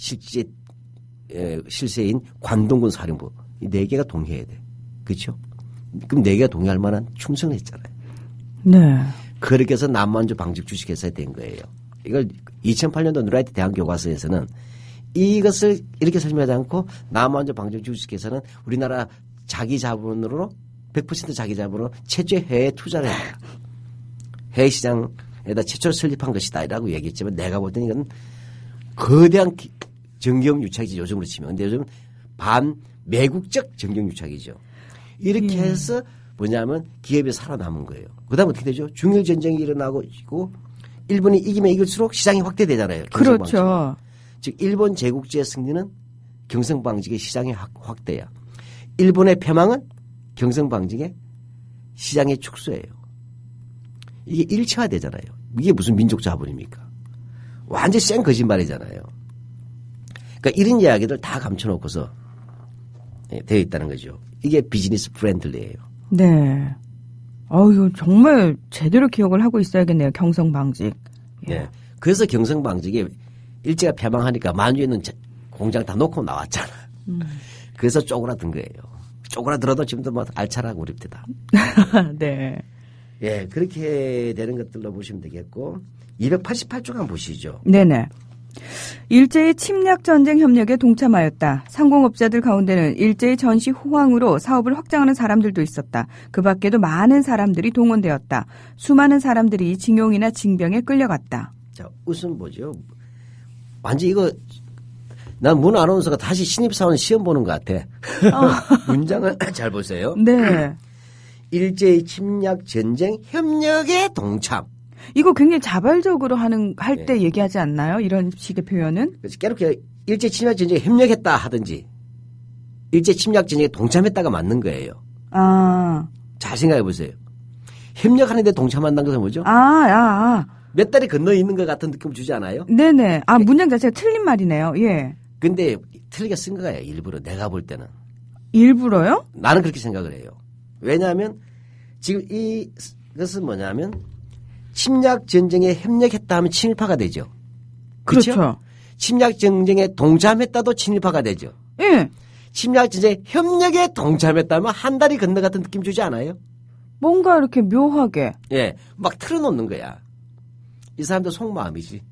실세인 관동군 사령부 이 네 개가 동의해야 돼. 그렇죠? 그럼 네 개가 동의할 만한 충성을 했잖아요. 네. 그렇게 해서 남만주 방직 주식회사가 된 거예요. 이걸 2008년도 누라이트 대한교과서에서는 이것을 이렇게 설명하지 않고 남만주 방직 주식회사는 우리나라 자기 자본으로 100% 자기 자본으로 최초의 해외 투자를 했다. 해외 시장에다 최초로 설립한 것이다. 라고 얘기했지만 내가 볼 때는 이건 거대한 정경유착이지 요즘으로 치면. 근데 요즘 반매국적 정경유착이죠. 이렇게 해서 뭐냐면 기업이 살아남은 거예요. 그 다음 어떻게 되죠? 중일전쟁이 일어나고 있고 일본이 이기면 이길수록 시장이 확대되잖아요. 그렇죠. 즉 일본 제국주의 승리는 경성방직의 시장의 확대야. 일본의 패망은 경성방직의 시장의 축소예요. 이게 일체화되잖아요. 이게 무슨 민족 자본입니까? 완전 센 거짓말이잖아요. 그러니까 이런 이야기들 다 감춰놓고서 되어 있다는 거죠. 이게 비즈니스 프렌들리예요. 네. 어유 정말 제대로 기억을 하고 있어야겠네요. 경성방직. 예. 네. 그래서 경성방직이 일제가 패망하니까 만주에 있는 공장 다 놓고 나왔잖아. 그래서 쪼그라든 거예요. 쪼그라들어도 지금도 뭐 알차라고 그럽니다. 네. 예, 그렇게 되는 것들로 보시면 되겠고 288쪽 한번 보시죠. 네네. 일제의 침략 전쟁 협력에 동참하였다. 상공업자들 가운데는 일제의 전시 호황으로 사업을 확장하는 사람들도 있었다. 그 밖에도 많은 사람들이 동원되었다. 수많은 사람들이 징용이나 징병에 끌려갔다. 자, 우선 뭐죠? 완전 이거 난 문 아나운서가 다시 신입사원 시험 보는 것 같아. 문장을 잘 보세요. 네. 일제의 침략 전쟁 협력에 동참. 이거 굉장히 자발적으로 할 때 얘기하지 않나요? 이런 식의 표현은? 그래서 깨놓게 일제 침략 전쟁에 협력했다 하든지 일제 침략 전쟁에 동참했다가 맞는 거예요. 아, 잘 생각해 보세요. 협력하는데 동참한다는 것은 뭐죠? 몇 달이 건너 있는 것 같은 느낌 주지 않아요? 네네. 문장 자체가 틀린 말이네요. 예. 근데 틀리게 쓴 거예요. 일부러 내가 볼 때는. 일부러요? 나는 그렇게 생각을 해요. 왜냐하면 지금 이것은 뭐냐면 침략 전쟁에 협력했다 하면 친일파가 되죠. 그렇죠. 침략 전쟁에 동참했다도 친일파가 되죠. 예. 침략 전쟁에 협력에 동참했다면 한 달이 건너 같은 느낌 주지 않아요? 뭔가 이렇게 묘하게. 예, 막 틀어놓는 거야. 이 사람도 속마음이지.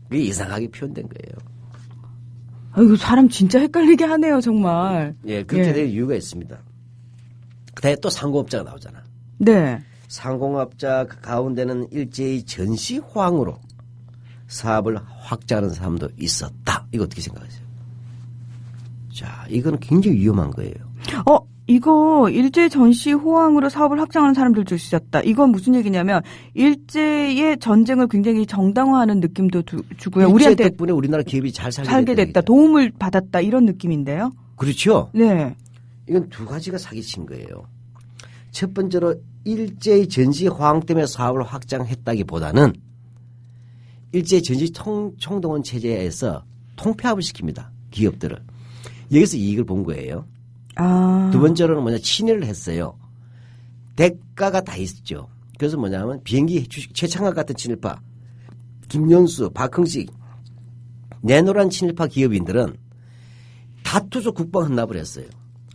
그게 이상하게 표현된 거예요. 이거 사람 진짜 헷갈리게 하네요, 정말. 예, 그렇게 될 이유가 있습니다. 그다음에 또 상공업자가 나오잖아. 네. 상공업자 가운데는 일제히 전시 호황으로 사업을 확장하는 사람도 있었다. 이거 어떻게 생각하세요? 자, 이거는 굉장히 위험한 거예요. 이거 일제 전시 호황으로 사업을 확장하는 사람들도 있었다. 이건 무슨 얘기냐면 일제의 전쟁을 굉장히 정당화하는 느낌도 주고요. 일제 우리한테 덕분에 우리나라 기업이 잘 살게 됐다. 얘기죠. 도움을 받았다. 이런 느낌인데요. 그렇죠. 네. 이건 두 가지가 사기친 거예요. 첫 번째로 일제의 전시 호황 때문에 사업을 확장했다기보다는 일제 전시 총동원 체제에서 통폐합을 시킵니다. 기업들을. 여기서 이익을 본 거예요. 두 번째로는 뭐냐, 친일을 했어요. 대가가 다 있었죠. 그래서 뭐냐면 비행기 최창학 같은 친일파, 김연수, 박흥식, 내노란 친일파 기업인들은 다투서 국방 헌납을 했어요.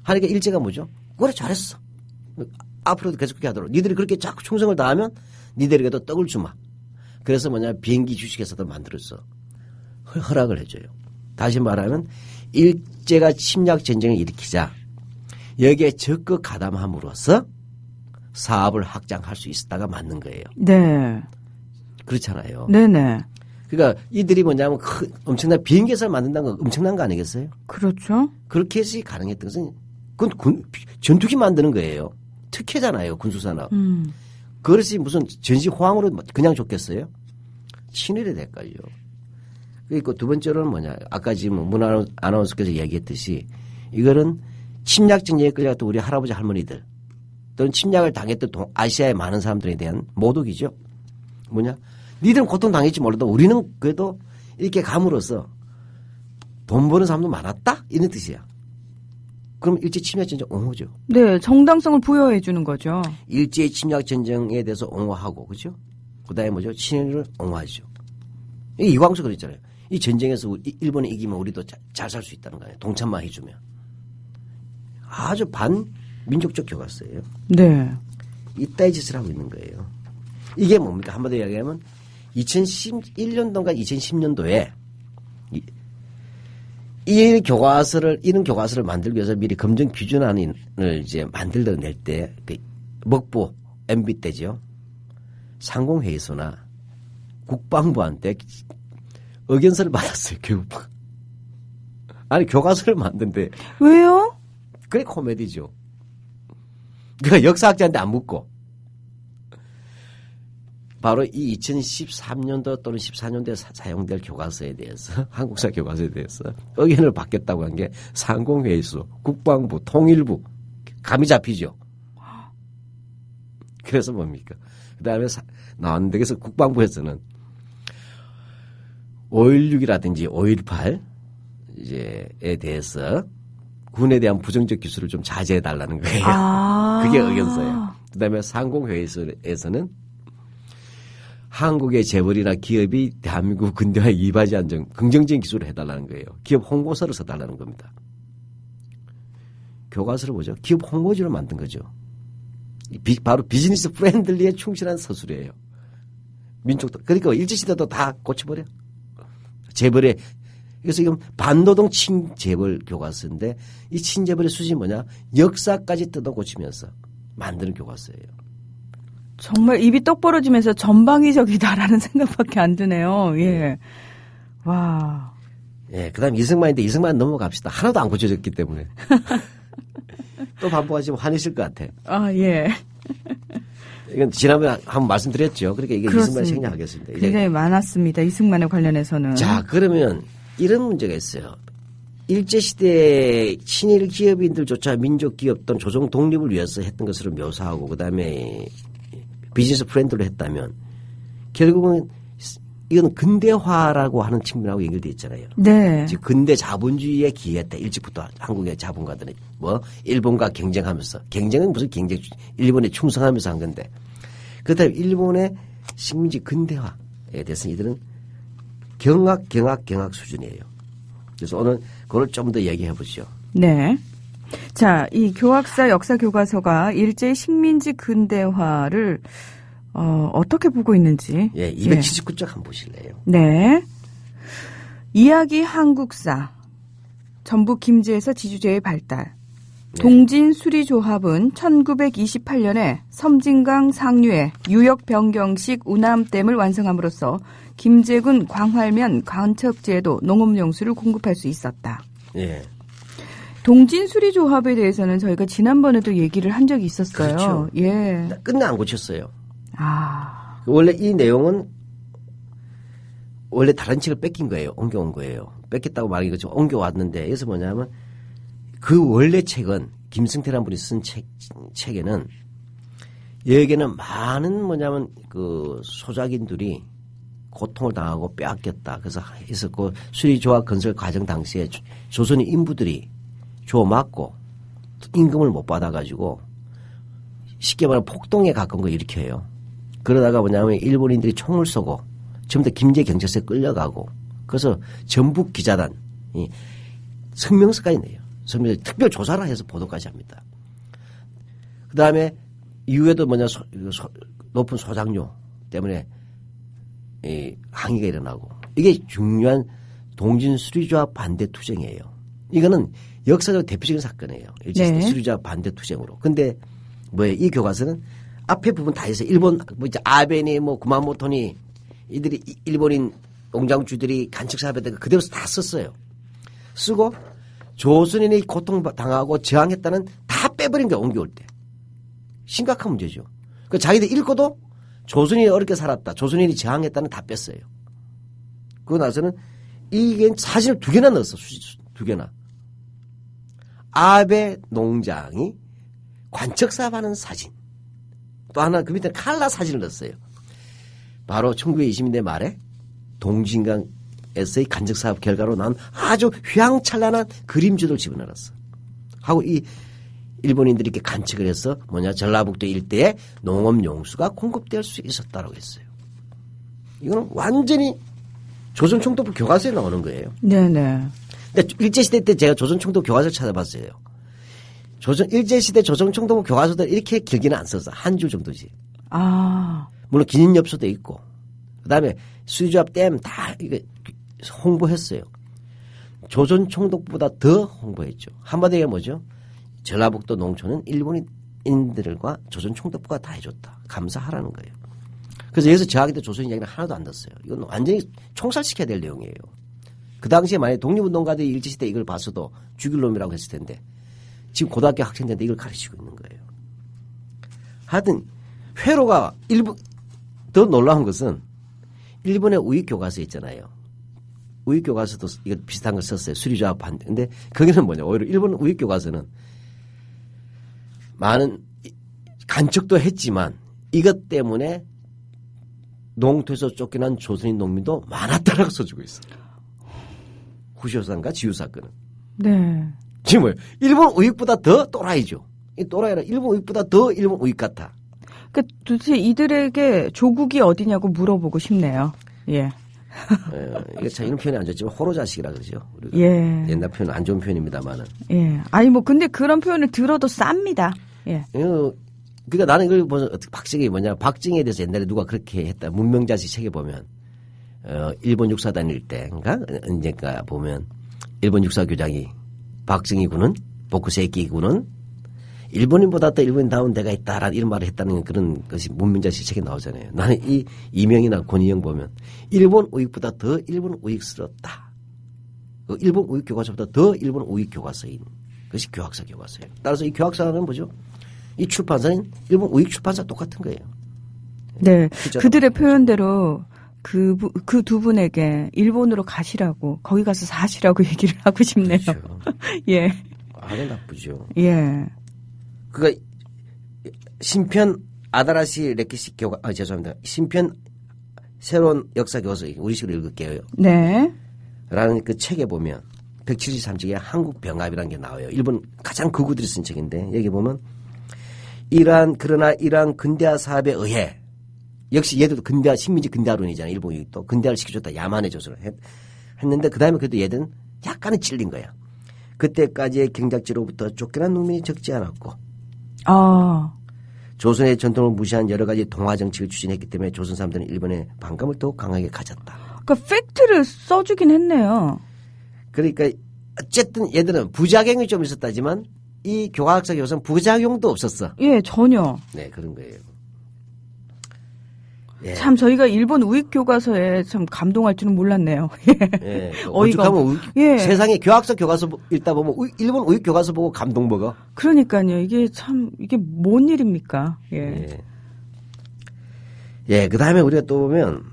하니까 일제가 뭐죠? 그래 잘했어. 앞으로도 계속 그렇게 하도록. 니들이 그렇게 자꾸 충성을 다하면 니들에게도 떡을 주마. 그래서 뭐냐, 비행기 주식회사도 만들었어. 허락을 해줘요. 다시 말하면 일제가 침략 전쟁을 일으키자 여기에 적극 가담함으로써 사업을 확장할 수 있었다가 맞는 거예요. 네. 그렇잖아요. 네네. 그러니까 이들이 뭐냐면 엄청난 비행기에서 만든다는 건 엄청난 거 아니겠어요? 그렇죠. 그렇게 해서 가능했던 것은 그건 전투기 만드는 거예요. 특혜잖아요. 군수산업. 그것이 무슨 전시 호황으로 그냥 줬겠어요? 친일의 대가죠. 그리고 두 번째로는 뭐냐. 아까 지금 문 아나운서께서 이야기했듯이 이거는 침략 전쟁에 끌려갔던 우리 할아버지 할머니들 또는 침략을 당했던 아시아의 많은 사람들에 대한 모독이죠. 뭐냐. 니들은 고통당했지 몰라도 우리는 그래도 이렇게 감으로써 돈 버는 사람도 많았다? 이런 뜻이야. 그럼 일제 침략 전쟁 옹호죠. 네. 정당성을 부여해 주는 거죠. 일제 침략 전쟁에 대해서 옹호하고, 그죠? 그 다음에 뭐죠? 친일을 옹호하죠. 이광수 그랬잖아요. 이 전쟁에서 일본이 이기면 우리도 잘 살 수 있다는 거예요. 동참만 해주면. 아주 반민족적 교과서예요. 네. 이따위 짓을 하고 있는 거예요. 이게 뭡니까? 한마디로 이야기하면 2011년도인가 2010년도에 이런 교과서를 만들기 위해서 미리 검정 기준안을 이제 만들어낼 때, 먹보, MB 때죠. 상공회의소나 국방부한테 의견서를 받았어요, 교육부. 아니, 교과서를 만든데. 왜요? 그게 코미디죠. 그러니까 역사학자한테 안 묻고. 바로 이 2013년도 또는 14년도에 사용될 교과서에 대해서, 한국사 교과서에 대해서 의견을 받겠다고 한 게 상공회의소, 국방부, 통일부, 감이 잡히죠. 그래서 뭡니까? 그 다음에 나왔는데, 그래서 국방부에서는 5.16이라든지 5.18 이제에 대해서 군에 대한 부정적 기술을 좀 자제해달라는 거예요. 그게 의견서예요. 그 다음에 상공회의소에서는 한국의 재벌이나 기업이 대한민국 근대화 이바지 안정 긍정적인 기술을 해달라는 거예요. 기업 홍보서를 써달라는 겁니다. 교과서를 보죠. 기업 홍보지로 만든 거죠. 바로 비즈니스 프렌들리에 충실한 서술이에요. 민족도. 그러니까 일제시대도 다 고쳐버려. 재벌의, 그래서 지금 반노동 친재벌 교과서인데 이 친재벌의 수준이 뭐냐? 역사까지 뜯어 고치면서 만드는 교과서예요. 정말 입이 떡 벌어지면서 전방위적이다라는 생각밖에 안 드네요. 예. 와. 예, 그 다음 이승만인데 이승만 넘어갑시다. 하나도 안 고쳐졌기 때문에. 또 반복하시면 화내실 것 같아. 예. 이건 지난번에 한번 말씀드렸죠. 그러니까 이게 이승만 생략하겠습니다. 굉장히 많았습니다. 이승만에 관련해서는. 자, 그러면 이런 문제가 있어요. 일제시대 친일 기업인들조차 민족 기업 또는 조정 독립을 위해서 했던 것으로 묘사하고 그다음에 비즈니스 프렌드로 했다면 결국은 이건 근대화라고 하는 측면하고 연결되어 있잖아요. 네. 즉 근대 자본주의에 기여했다. 일찍부터 한국의 자본가들은 뭐 일본과 경쟁하면서 경쟁은 무슨 경쟁 일본에 충성하면서 한 건데 그렇다면 일본의 식민지 근대화에 대해서 이들은 경악 수준이에요. 그래서 오늘 그걸 좀 더 얘기해 보시죠. 네. 자, 이 교학사 역사 교과서가 일제 식민지 근대화를 어떻게 보고 있는지. 예, 279쪽 한번 보실래요? 네. 이야기 한국사. 전북 김제에서 지주제의 발달. 네. 동진수리조합은 1928년에 섬진강 상류에 유역 변경식 운암댐을 완성함으로써 김제군 광활면 관척지에도 농업용수를 공급할 수 있었다. 예. 동진수리조합에 대해서는 저희가 지난번에도 얘기를 한 적이 있었어요. 그렇죠. 예. 끝내 안 고쳤어요. 아. 원래 이 내용은 원래 다른 책을 뺏긴 거예요. 옮겨온 거예요. 뺏겼다고 말하기 그렇죠. 옮겨왔는데 여기서 뭐냐면 그 원래 책은 김승태라는 분이 쓴 책에는 여기에는 많은 뭐냐면 그 소작인들이 고통을 당하고 빼앗겼다. 그래서 그 수리조합 건설 과정 당시에 조선의 인부들이 줘 맞고 임금을 못 받아가지고 쉽게 말하면 폭동에 가까운 거 일으켜요. 그러다가 뭐냐면 일본인들이 총을 쏘고 전부 다 김제 경찰서에 끌려가고 그래서 전북 기자단이 성명서까지 내요. 성명서 특별 조사를 해서 보도까지 합니다. 그 다음에 이후에도 뭐냐 높은 소장료 때문에 항의가 일어나고 이게 중요한 동진수리조합 반대 투쟁이에요. 이거는 역사적 대표적인 사건이에요. 일제시대 네. 수리조합 반대 투쟁으로. 근데 뭐예요? 이 교과서는 앞에 부분 다 해서 일본 뭐 이제 아베니 뭐 구마모토니 이들이 일본인 농장주들이 간척사업에다가 그대로 다 썼어요. 쓰고 조선인이 고통당하고 저항했다는 다 빼버린 거야. 옮겨올 때. 심각한 문제죠. 그 자기들 읽고도 조선인이 어렵게 살았다. 조선인이 저항했다는 다 뺐어요. 그러고 나서는 이게 사진을 2개나 넣었어. 2개나. 아베 농장이 관척사업하는 사진. 또 하나 그 밑에 칼라 사진을 넣었어요. 바로 1920년대 말에 동진강에서의 간척사업 결과로 난 아주 휘황찬란한 그림자를 집어넣었어. 하고 이 일본인들이 이렇게 간척을 해서 전라북도 일대에 농업용수가 공급될 수 있었다고 했어요. 이거는 완전히 조선총독부 교과서에 나오는 거예요. 네네. 근데 일제시대 때 제가 조선총독부 교과서를 찾아봤어요. 일제시대 조선총독부 교과서도 이렇게 길게는 안 써서 한 줄 정도지. 아. 물론 기념엽서도 있고. 그 다음에 수리조합 댐 다 이거 홍보했어요. 조선총독부보다 더 홍보했죠. 한마디로 얘기하면 뭐죠? 전라북도 농촌은 일본인들과 조선총독부가 다 해줬다. 감사하라는 거예요. 그래서 여기서 저하기도 조선 이야기는 하나도 안 넣었어요. 이건 완전히 총살시켜야 될 내용이에요. 그 당시에 만약에 독립운동가들이 일제시대 이걸 봤어도 죽일 놈이라고 했을 텐데 지금 고등학교 학생들한테 이걸 가르치고 있는 거예요. 하여튼 회로가 더 놀라운 것은 일본의 우익교과서 있잖아요. 우익교과서도 이거 비슷한 걸 썼어요. 수리조합 반대. 근데 거기는 뭐냐. 오히려 일본 우익교과서는 많은 간척도 했지만 이것 때문에 농토에서 쫓겨난 조선인 농민도 많았다라고 써주고 있어요. 구시오산과 지유사건은. 네. 지금 뭐예요? 일본 우익보다 더 또라이죠. 이 또라이라 일본 우익보다 더 일본 우익 같아. 그러니까 도대체 이들에게 조국이 어디냐고 물어보고 싶네요. 예. 이게 참 이런 표현이 안 좋지만 호로자식이라 그러죠. 우리가 예. 옛날 표현 안 좋은 표현입니다만은. 예. 아니 뭐 근데 그런 표현을 들어도 쌉니다. 예. 그러니까 나는 이걸 보면 박정희 박정희에 대해서 옛날에 누가 그렇게 했다. 문명자식 책에 보면 일본 육사 다닐 때인가 언젠가 보면 일본 육사 교장이 박정희 군은 보쿠세이키 군은 일본인보다 더 일본인다운 데가 있다라는 이런 말을 했다는 그런 것이 문명자식 책에 나오잖아요. 나는 이 이명이나 권희영 보면 일본 우익보다 더 일본 우익스럽다. 일본 우익 교과서보다 더 일본 우익 교과서인 것이 교학사 교과서예요. 따라서 이 교학사는 뭐죠? 이 출판사는 일본 우익 출판사 똑같은 거예요. 네. 진짜 그들의 표현대로 그 두 분에게 일본으로 가시라고, 거기 가서 사시라고 얘기를 하고 싶네요. 그렇죠. 예. 아주 나쁘죠. 예. 그니까, 신편 아다라시 레키시 교과, 죄송합니다. 신편 새로운 역사 교서, 우리 식으로 읽을게요. 네. 라는 그 책에 보면 173쪽에 한국 병합이라는 게 나와요. 일본 가장 극우들이 쓴 책인데 여기 보면 그러나 이러한 근대화 사업에 의해 역시 얘들도 근대화 식민지 근대화론이잖아요. 일본이 또 근대화를 시켜줬다. 야만의 조선을 했는데 그다음에 그래도 얘들은 약간은 찔린 거야. 그때까지의 경작지로부터 쫓겨난 농민이 적지 않았고 조선의 전통을 무시한 여러 가지 동화 정책을 추진했기 때문에 조선 사람들은 일본의 반감을 더욱 강하게 가졌다. 그러니까 팩트를 써주긴 했네요. 그러니까 어쨌든 얘들은 부작용이 좀 있었다지만 이 교과학사 교사는 부작용도 없었어. 예, 전혀. 네, 그런 거예요. 예. 참 저희가 일본 우익 교과서에 참 감동할 줄은 몰랐네요. 예. 어이가 오죽하면 예. 세상에 교과학사 교과서 읽다 보면 일본 우익 교과서 보고 감동 먹어. 그러니까요. 이게 뭔 일입니까? 예. 예. 예, 그다음에 우리가 또 보면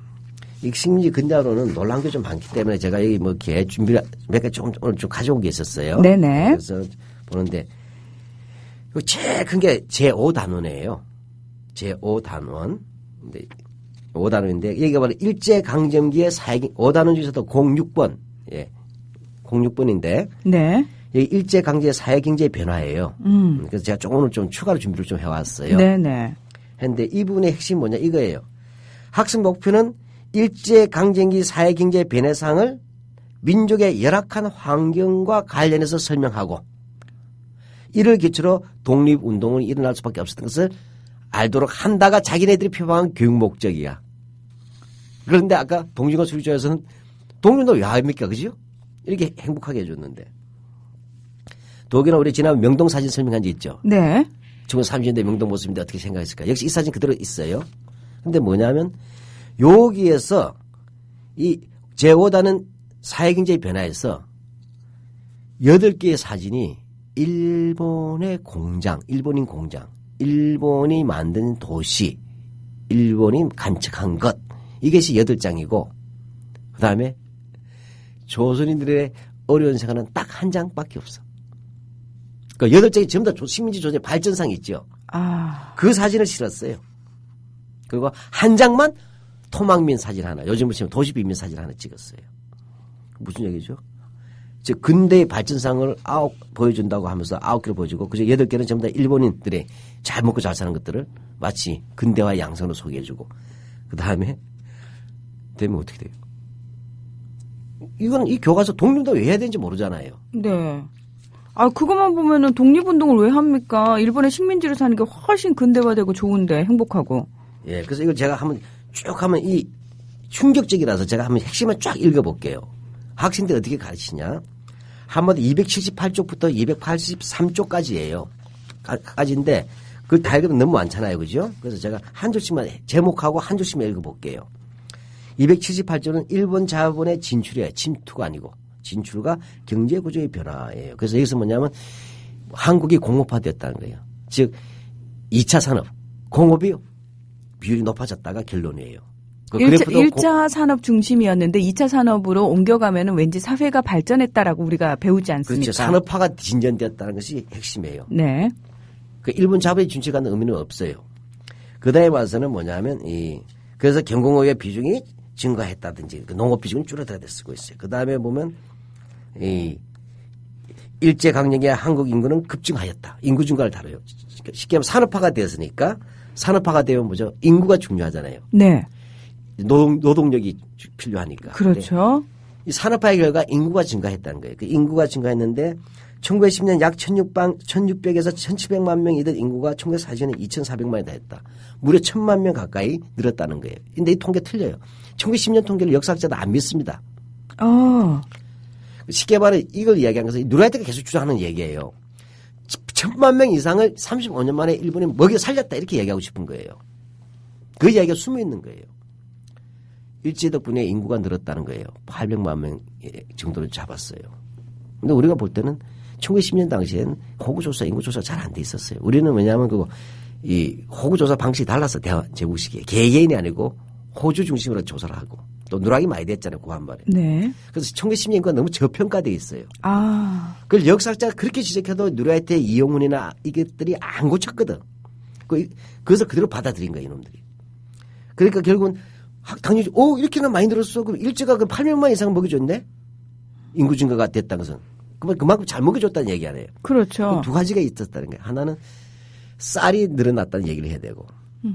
이 식민지 근대화로는 놀라운 게 좀 많기 때문에 제가 여기 뭐 개 준비를 몇 개 조금 오늘 좀 가져온 게 있었어요. 네네. 그래서 보는데 제일 큰 게 제5단원이에요. 제5단원. 근데 5단원인데 여기가 바로 일제강점기의 사회경 5단원 중에서도 06번. 예. 06번인데 네. 여기 일제강점기의 사회경제 변화예요. 그래서 제가 오늘 좀 추가로 준비를 좀 해왔어요. 네네. 했는데 이 부분의 핵심 뭐냐 이거예요. 학습 목표는 일제강점기 사회경제 변화상을 민족의 열악한 환경과 관련해서 설명하고 이를 기초로 독립운동은 일어날 수밖에 없었던 것을 알도록 한다가 자기네들이 표방한 교육 목적이야. 그런데 아까 동진과 수리조에서는 독립운동 왜 합니까? 그죠? 이렇게 행복하게 해줬는데. 독일은 우리 지난 명동 사진 설명한 적 있죠? 네. 1930년대 명동 모습인데 어떻게 생각했을까? 역시 이 사진 그대로 있어요. 근데 뭐냐면 여기에서 이 제5단은 사회경제 변화에서 8개의 사진이 일본의 공장, 일본인 공장, 일본이 만든 도시, 일본이 간척한 것 이것이 8장이고 그 다음에 조선인들의 어려운 생활은 딱 한 장밖에 없어. 그러니까 8장이 전부 다 식민지 조선의 발전상이 있죠. 그 사진을 실었어요. 그리고 한 장만 토막민 사진 하나, 요즘으로 치면 도시빈민 사진 하나 찍었어요. 무슨 얘기죠? 즉 근대의 발전상을 보여준다고 하면서 9개를 보여주고 그중 8개는 전부 다 일본인들의 잘 먹고 잘 사는 것들을 마치 근대화 양상으로 소개해주고 그 다음에 되면 어떻게 돼요? 이건 이 교과서 독립운동 왜 해야 되는지 모르잖아요. 네. 그것만 보면은 독립운동을 왜 합니까? 일본의 식민지로 사는 게 훨씬 근대화되고 좋은데 행복하고. 예, 그래서 이걸 제가 한번 쭉 하면 이 충격적이라서 제가 한번 핵심을 쫙 읽어볼게요. 학생들 어떻게 가르치냐? 한마디 278쪽부터 283쪽까지예요. 까지인데 그걸 다 읽으면 너무 많잖아요. 그죠? 그래서 제가 한 줄씩만 제목하고 한 줄씩만 읽어볼게요. 278쪽은 일본 자본의 진출이에요. 침투가 아니고. 진출과 경제구조의 변화예요. 그래서 여기서 뭐냐면 한국이 공업화됐다는 거예요. 즉 2차 산업, 공업이 비율이 높아졌다가 결론이에요. 1차 산업 중심이었는데 2차 산업으로 옮겨가면은 왠지 사회가 발전했다라고 우리가 배우지 않습니까? 그렇죠. 산업화가 진전되었다는 것이 핵심이에요. 네. 그 일본 자본의 진출가는 의미는 없어요. 그 다음에 와서는 뭐냐면 그래서 경공업의 비중이 증가했다든지 그 농업 비중은 줄어들게 쓰고 있어요. 그 다음에 보면 일제강점기에 한국 인구는 급증하였다. 인구 증가를 다뤄요. 쉽게 하면 산업화가 되었으니까 산업화가 되면 뭐죠? 인구가 중요하잖아요. 네. 노동력이 필요하니까. 그렇죠. 이 산업화의 결과 인구가 증가했다는 거예요. 그 인구가 증가했는데 1910년 약 1600에서 1700만 명이던 인구가 1940년에 2400만이 다 했다. 무려 1000만 명 가까이 늘었다는 거예요. 근데 이 통계 틀려요. 1910년 통계를 역사학자도 안 믿습니다. 쉽게 말해 이걸 이야기한 것은 누라이트가 계속 주장하는 얘기예요. 1000만 명 이상을 35년 만에 일본이 먹여 살렸다 이렇게 얘기하고 싶은 거예요. 그 이야기가 숨어 있는 거예요. 일제 덕분에 인구가 늘었다는 거예요. 800만 명 정도를 잡았어요. 근데 우리가 볼 때는 1910년 당시엔 호구조사, 인구조사 잘 안 돼 있었어요. 우리는 왜냐하면 이 호구조사 방식이 달라서 제국시기에 개개인이 아니고 호주 중심으로 조사를 하고 또 누락이 많이 됐잖아요. 구한말에. 네. 그래서 1910년과 너무 저평가되어 있어요. 아. 그걸 역사학자가 그렇게 지적해도 누라이트 이용훈이나 이것들이 안 고쳤거든. 그래서 그대로 받아들인 거야 이놈들이. 그러니까 결국은 당연히 이렇게나 많이 늘었어. 그럼 일제가 그 800만 이상 먹여줬네. 인구 증가가 됐다는 것은 그만큼 잘 먹여줬다는 얘기 아니에요. 그렇죠. 두 가지가 있었다는 거예요. 하나는 쌀이 늘어났다는 얘기를 해야 되고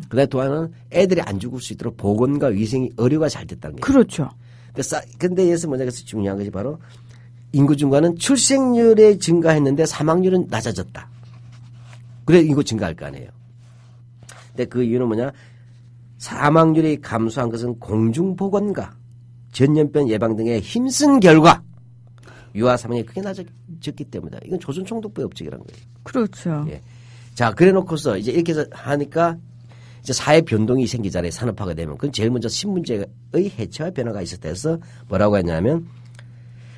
그다음에 또 하나는 애들이 안 죽을 수 있도록 보건과 위생이 의료가 잘 됐다는 거예요. 그렇죠. 근데 여기서 뭐냐 그래서 중요한 것이 바로 인구 증가는 출생률이 증가했는데 사망률은 낮아졌다. 그래 인구 증가할 거 아니에요. 근데 그 이유는 뭐냐? 사망률이 감소한 것은 공중보건과 전염병 예방 등의 힘쓴 결과 유아 사망이 크게 낮아졌기 때문이다. 이건 조선총독부의 업적이라는 거예요. 그렇죠. 예. 자, 그래 놓고서 이제 이렇게 해서 하니까 이제 사회 변동이 생기잖아요. 산업화가 되면. 그건 제일 먼저 신분제의 해체와 변화가 있었다 해서 뭐라고 했냐면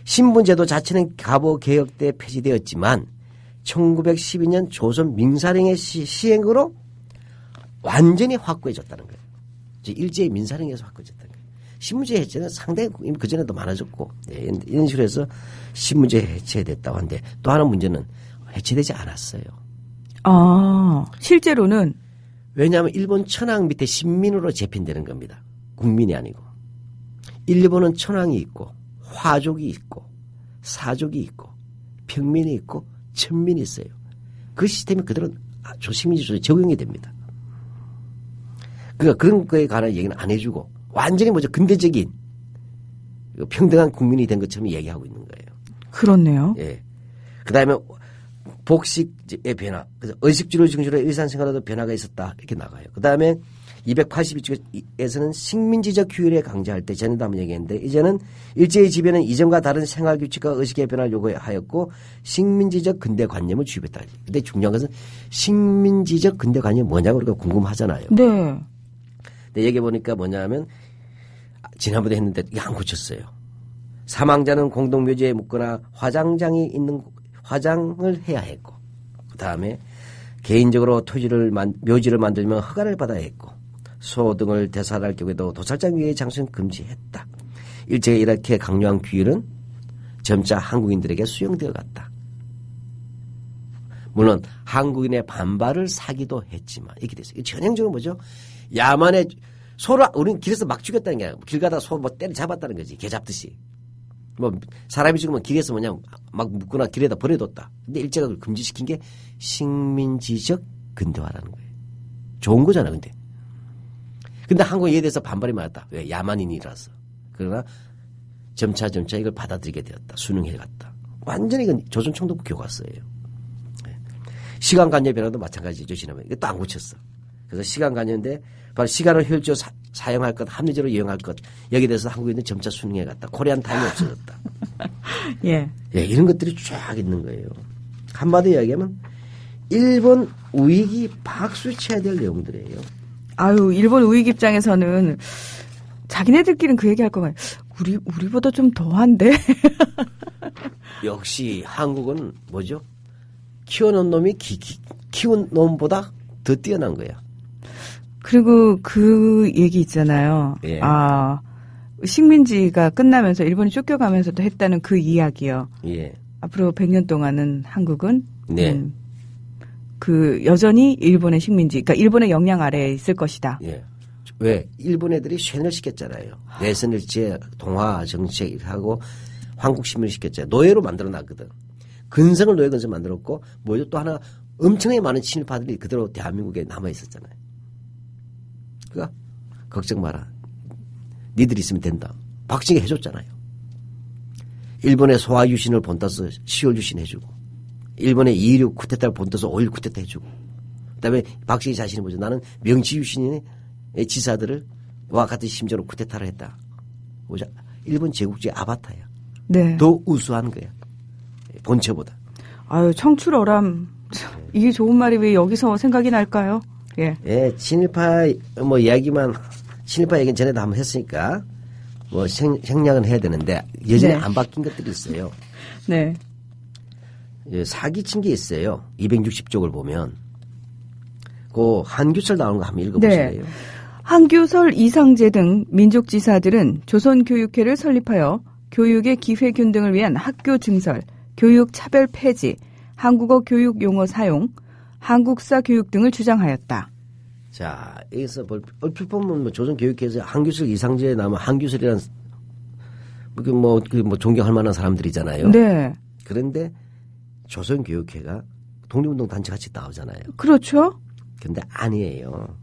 신분제도 자체는 갑오 개혁 때 폐지되었지만 1912년 조선 민사령의 시행으로 완전히 확고해졌다는 거예요. 일제의 민사령에서 확고해졌다는 거예요. 신분제 해체는 상당히 그전에도 많아졌고 이런 식으로 해서 신분제 해체됐다고 하는데 또 하나 문제는 해체되지 않았어요. 아, 실제로는 왜냐하면 일본 천황 밑에 신민으로 재편되는 겁니다. 국민이 아니고. 일본은 천황이 있고 화족이 있고 사족이 있고 평민이 있고 천민이 있어요. 그 시스템이 그대로 식민지조에 적용이 됩니다. 그러니까 그런 거에 관한 얘기는 안 해주고 완전히 뭐죠 근대적인 평등한 국민이 된 것처럼 얘기하고 있는 거예요. 그렇네요. 예. 그다음에 복식의 변화, 그래서 의식주를 중심으로 일상생활에도 변화가 있었다 이렇게 나가요. 그다음에 282쪽에서는 식민지적 규율에 강조할 때 전에도 한번 얘기했는데 이제는 일제의 지배는 이전과 다른 생활규칙과 의식의 변화를 요구하였고 식민지적 근대관념을 주입했다. 근데 중요한 것은 식민지적 근대관념이 뭐냐고 우리가 궁금하잖아요. 네. 근데 얘기해 보니까 뭐냐면 지난번에 했는데 이게 안 고쳤어요. 사망자는 공동묘지에 묻거나 화장장이 있는 화장을 해야 했고 그다음에 개인적으로 묘지를 만들면 허가를 받아야 했고 소 등을 대살할 경우에도 도살장 위에 장수는 금지했다. 일제가 이렇게 강요한 규율은 점차 한국인들에게 수용되어 갔다. 물론 한국인의 반발을 사기도 했지만 이렇게 됐어요. 전형적으로 뭐죠? 야만의 소를 우리는 길에서 막 죽였다는 게 아니라 길 가다 소 뭐 때려 잡았다는 거지. 개 잡듯이. 뭐 사람이 죽으면 길에서 뭐냐 막 묶거나 길에다 버려뒀다. 근데 일제가 그걸 금지시킨 게 식민지적 근대화라는 거예요. 좋은 거잖아 근데. 근데 한국에 이에 대해서 반발이 많았다. 왜? 야만인이라서. 그러나 점차 이걸 받아들이게 되었다. 순응해갔다. 완전히 이건 조선총독부 교과서예요. 시간관념 변화도 마찬가지죠. 지난번에. 이게 또 안 고쳤어. 그래서 시간관념인데 바로 시간을 효율적으로 사용할 것, 합리적으로 이용할 것 여기에 대해서 한국인은 점차 순응해갔다. 코리안 타임이 없어졌다. 예. 예, 이런 것들이 쫙 있는 거예요. 한마디로 이야기하면 일본 우익이 박수 쳐야 될 내용들이에요. 아유, 일본 우익 입장에서는 자기네들끼리는 그 얘기할 거 같아요. 우리보다 좀 더한데. 역시 한국은 뭐죠? 키워놓은 놈이 키운 놈보다 더 뛰어난 거야. 그리고 그 얘기 있잖아요. 예. 아, 식민지가 끝나면서 일본이 쫓겨가면서도 했다는 그 이야기요. 예. 앞으로 100년 동안은 한국은 네. 그 여전히 일본의 식민지, 그러니까 일본의 영향 아래에 있을 것이다. 예. 왜? 일본 애들이 쉔을 시켰잖아요. 내선일제, 동화 정책하고 황국심을 시켰잖아요. 노예로 만들어놨거든. 근성을 노예 근성 만들었고, 뭐죠? 또 하나 엄청나게 많은 친일파들이 그대로 대한민국에 남아있었잖아요. 그러니까 걱정 마라. 니들 있으면 된다. 박정희 해줬잖아요. 일본의 소화 유신을 본따서 10월 유신 해주고, 일본의 2.16 쿠데타를 본따서 5.1 쿠데타 해주고, 그 다음에 박정희 자신이 뭐죠? 나는 명치 유신의 지사들을 와 같은 심정으로 쿠데타를 했다. 뭐죠? 일본 제국주의 아바타야. 네. 더 우수한 거야. 본체보다. 아유, 청출어람. 이게 좋은 말이 왜 여기서 생각이 날까요? 예. 예, 친일파 뭐 이야기만 친일파 얘기는 전에도 한번 했으니까 뭐 생략은 해야 되는데 여전히 네. 안 바뀐 것들이 있어요. 네. 예, 사기친 게 있어요. 260쪽을 보면 그 한규철 나오는 거 한번 읽어보실래요? 네. 한규설, 이상재 등 민족지사들은 조선교육회를 설립하여 교육의 기회균등을 위한 학교 증설, 교육 차별 폐지, 한국어 교육 용어 사용, 한국사 교육 등을 주장하였다. 자, 여기서 얼핏 보면 뭐 조선교육회에서 한규설, 이상재 나면 한규설이라는 존경할 만한 사람들이잖아요. 네. 그런데 조선교육회가 독립운동 단체 같이 나오잖아요. 그렇죠. 근데 아니에요.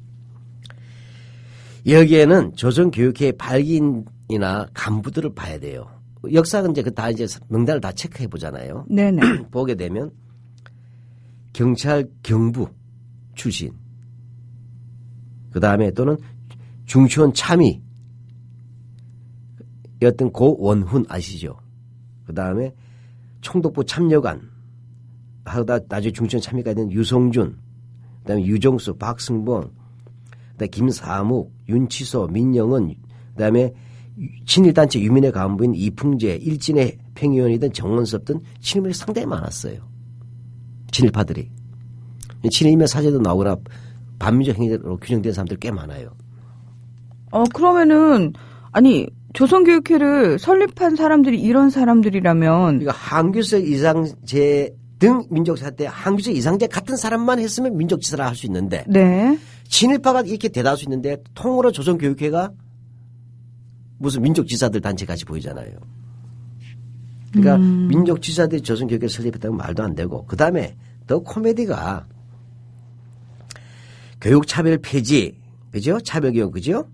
여기에는 조선교육회의 발기인이나 간부들을 봐야 돼요. 역사는 이제 다 이제 명단을 다 체크해 보잖아요. 네네. 보게 되면 경찰 경부 출신, 그 다음에 또는 중시원 참의 였던 고원훈 아시죠? 그 다음에 총독부 참여관 하다 나중에 중시원 참의가 된 유성준, 그 다음에 유정수, 박승봉, 그다음에 김사묵, 윤치소, 민영은, 그다음에 친일단체 유민회 간부인 이풍재, 일진의 평의원이던 정원섭 등 친일들이 상당히 많았어요. 친일파들이. 친일이면 사제도 나오거나 반민족 행위로 규정된 사람들이 꽤 많아요. 그러면은 아니 조선교육회를 설립한 사람들이 이런 사람들이라면 그러니까 한규석, 이상재 등 민족지사 때 한규석, 이상재 같은 사람만 했으면 민족지사라 할 수 있는데 네. 친일파가 이렇게 대다수 있는데 통으로 조선교육회가 무슨 민족지사들 단체 같이 보이잖아요. 그러니까 민족지사들이 조선교육회 설립했다는 말도 안 되고, 그 다음에 더 코미디가 교육차별 폐지, 그죠? 차별교육, 그죠?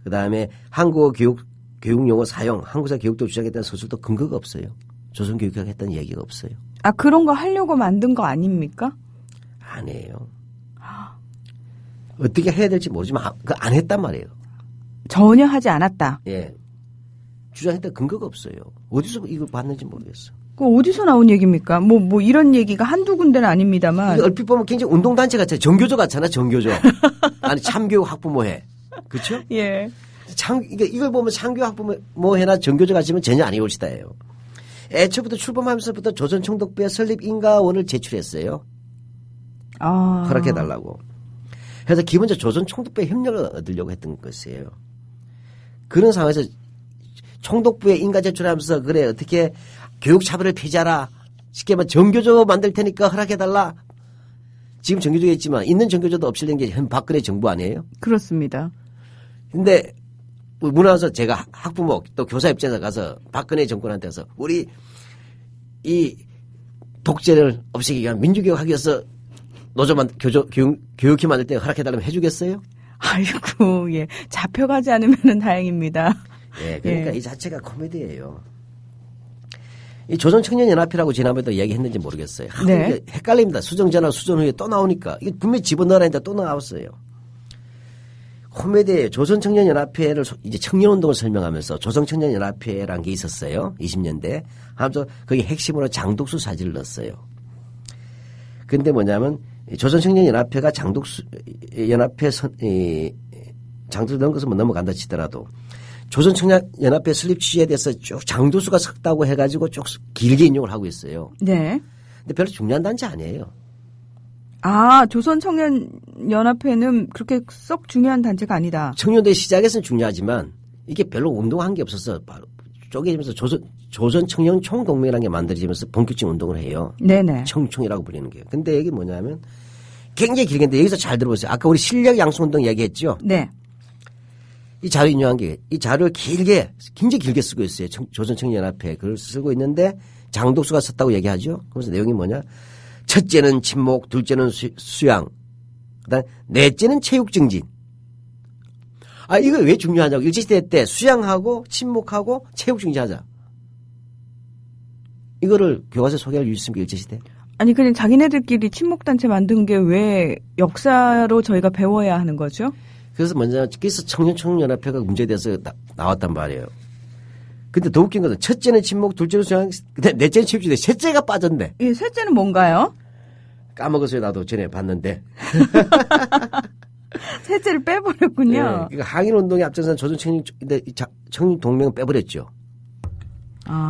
그 다음에 한국어 교육용어 사용, 한국사 교육도 주장했다는 서술도 근거가 없어요. 조선교육회가 했다는 얘기가 없어요. 그런 거 하려고 만든 거 아닙니까? 아니에요. 어떻게 해야 될지 모르지만 안 했단 말이에요. 전혀 하지 않았다. 예. 주장했다 근거가 없어요. 어디서 이걸 봤는지 모르겠어. 그 어디서 나온 얘기입니까? 뭐 이런 얘기가 한두 군데는 아닙니다만. 얼핏 보면 굉장히 운동단체 같잖아요. 정교조 같잖아, 정교조. 아니, 참교육 학부모회. 그렇죠? 예. 이걸 보면 참교육 학부모회나 정교조 같으면 전혀 아니올 시다예요. 애초부터 출범하면서부터 조선총독부에 설립 인가원을 제출했어요. 허락해달라고. 그래서 기본적으로 조선총독부의 협력을 얻으려고 했던 것이에요. 그런 상황에서 총독부에 인가 제출하면서 그래 어떻게 교육차별을 폐지하라. 쉽게 말하면 정교조 만들 테니까 허락해달라. 지금 정교조가 있지만 있는 정교조도 없애는 게 현 박근혜 정부 아니에요? 그렇습니다. 근데 문화에서 제가 학부모 또 교사 입장에서 가서 박근혜 정권한테 가서 우리 이 독재를 없애기 위한 민주교육 하기 위해서 교육회 만들 때 허락해달라면 해주겠어요? 아이고, 예. 잡혀가지 않으면 다행입니다. 예, 그러니까 이 자체가 코미디예요. 이 조선청년연합회라고 지난번에도 얘기했는지 모르겠어요. 네. 헷갈립니다. 수정전화 수정 후에 또 나오니까. 이게 분명히 집어넣으라 했는데 또 나왔어요. 코미디예요. 조선청년연합회를 이제 청년운동을 설명하면서 조선청년연합회라는 게 있었어요. 20년대. 하면서 거기 핵심으로 장독수 사진을 넣었어요. 근데 뭐냐면 조선청년연합회가 장독수 넣은 것은 뭐 넘어간다 치더라도 조선청년연합회 설립 취지에 대해서 쭉 장독수가 섰다고 해가지고 쭉 길게 인용을 하고 있어요. 네. 근데 별로 중요한 단체 아니에요. 조선청년연합회는 그렇게 썩 중요한 단체가 아니다. 청년대 시작에서는 중요하지만 이게 별로 운동한 게 없어서 바로 쪼개지면서 조선청년총동맹이라는 게 만들어지면서 본격적인 운동을 해요. 네네. 청총이라고 부르는 게요. 근데 이게 뭐냐면 굉장히 길게 했는데 여기서 잘 들어보세요. 아까 우리 실력 양성운동 얘기했죠. 네. 이 자료 인용한 게 이 자료를 굉장히 길게 쓰고 있어요. 조선청년연합회 글을 쓰고 있는데 장독수가 썼다고 얘기하죠. 그래서 내용이 뭐냐. 첫째는 친목, 둘째는 수양, 그다음 넷째는 체육 증진. 이거 왜 중요하냐고. 일제시대 때 수양하고 친목하고 체육 증진하자. 이거를 교과서에 소개할 수 있습니까, 일제시대? 아니 그냥 자기네들끼리 친목단체 만든 게 왜 역사로 저희가 배워야 하는 거죠? 그래서 그래서 청년연합회가 문제돼서 나왔단 말이에요. 근데 더 웃긴 것은 첫째는 친목, 둘째는 수양, 넷째는 체육진인데 셋째가 빠졌네. 예, 셋째는 뭔가요? 까먹었어요. 나도 전에 봤는데. 셋째를 빼버렸군요. 네, 그러니까 항일운동에 앞장선 청년동맹은 빼버렸죠.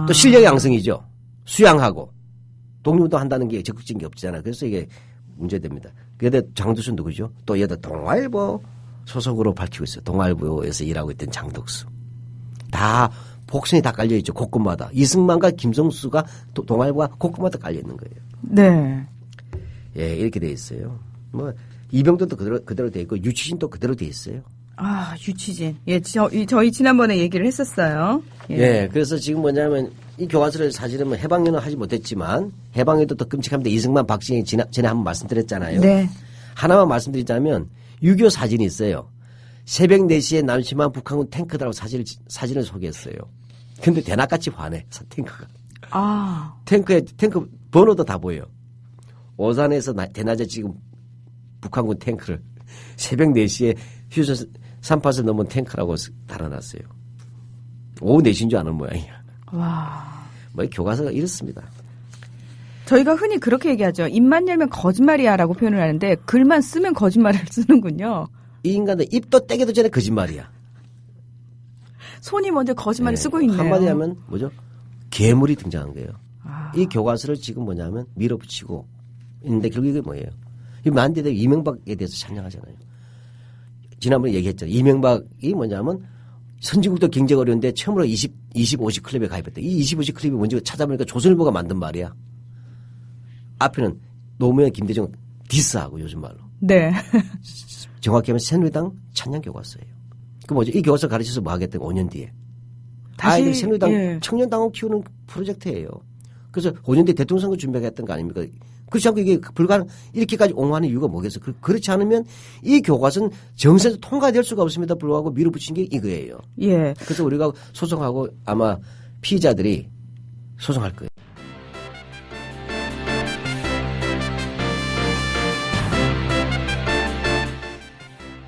또 실력 양성이죠. 수양하고 독립운동 한다는 게 적극적인 게 없잖아요. 그래서 이게 문제됩니다. 그런데 장두순 누구죠? 또 여기다 동아일보 소속으로 밝히고 있어요. 동아일보에서 일하고 있던 장덕수. 다 복선이 다 깔려 있죠. 곳곳마다. 이승만과 김성수가 동아일보가 곳곳마다 깔려 있는 거예요. 네. 예, 이렇게 돼 있어요. 뭐 이병도도 그대로 돼 있고 유치진도 그대로 돼 있어요. 아, 유치진. 예, 저희 지난번에 얘기를 했었어요. 예, 그래서 지금 뭐냐면 이 교과서를 사실은 뭐 해방연은 하지 못했지만 해방에도 더 끔찍합니다. 이승만, 박정희 전에 한번 말씀드렸잖아요. 네. 하나만 말씀드리자면 6.25 사진이 있어요. 새벽 4시에 남심한 북한군 탱크들하고 사진을 소개했어요. 근데 대낮같이 환해, 탱크가. 아. 탱크 번호도 다 보여. 오산에서 대낮에 지금 북한군 탱크를 새벽 4시에 휴전 3팟을 넘은 탱크라고 달아놨어요. 오후 4시인 줄 아는 모양이야. 와. 뭐 교과서가 이렇습니다. 저희가 흔히 그렇게 얘기하죠. 입만 열면 거짓말이야라고 표현을 하는데 글만 쓰면 거짓말을 쓰는군요. 이 인간들 입도 떼기도 전에 거짓말이야. 손이 먼저 거짓말을 네, 쓰고 있네요. 한마디 하면 뭐죠? 괴물이 등장한 거예요. 아. 이 교과서를 지금 뭐냐면 밀어붙이고 있는데 결국 이게 뭐예요? 이 만대대 이명박에 대해서 찬양하잖아요. 지난번에 얘기했잖아요. 이명박이 뭐냐면 선진국도 경제가 어려운데 처음으로 25시 클럽에 가입했다. 이 25시 클럽이 뭔지 찾아보니까 조선일보가 만든 말이야. 앞에는 노무현, 김대중 디스하고 요즘 말로. 네. 정확히 하면 새누리당 찬양 교과서예요. 그 뭐죠? 이 교과서 가르쳐서 뭐 하겠다고 5년 뒤에. 다시, 아이들 새누리당 예. 청년당원 키우는 프로젝트예요. 그래서 5년 뒤에 대통령 선거 준비하겠다는 거 아닙니까? 그렇지 않고 이게 이렇게까지 옹호하는 이유가 뭐겠어요? 그렇지 않으면 이 교과서는 정세에서 통과될 수가 없습니다. 불구하고 밀어붙인 게 이거예요. 예. 그래서 우리가 소송하고 아마 피의자들이 소송할 거예요.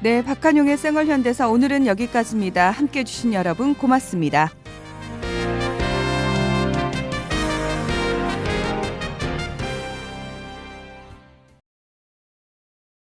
네, 박한용의 생활현대사 오늘은 여기까지입니다. 함께해 주신 여러분 고맙습니다.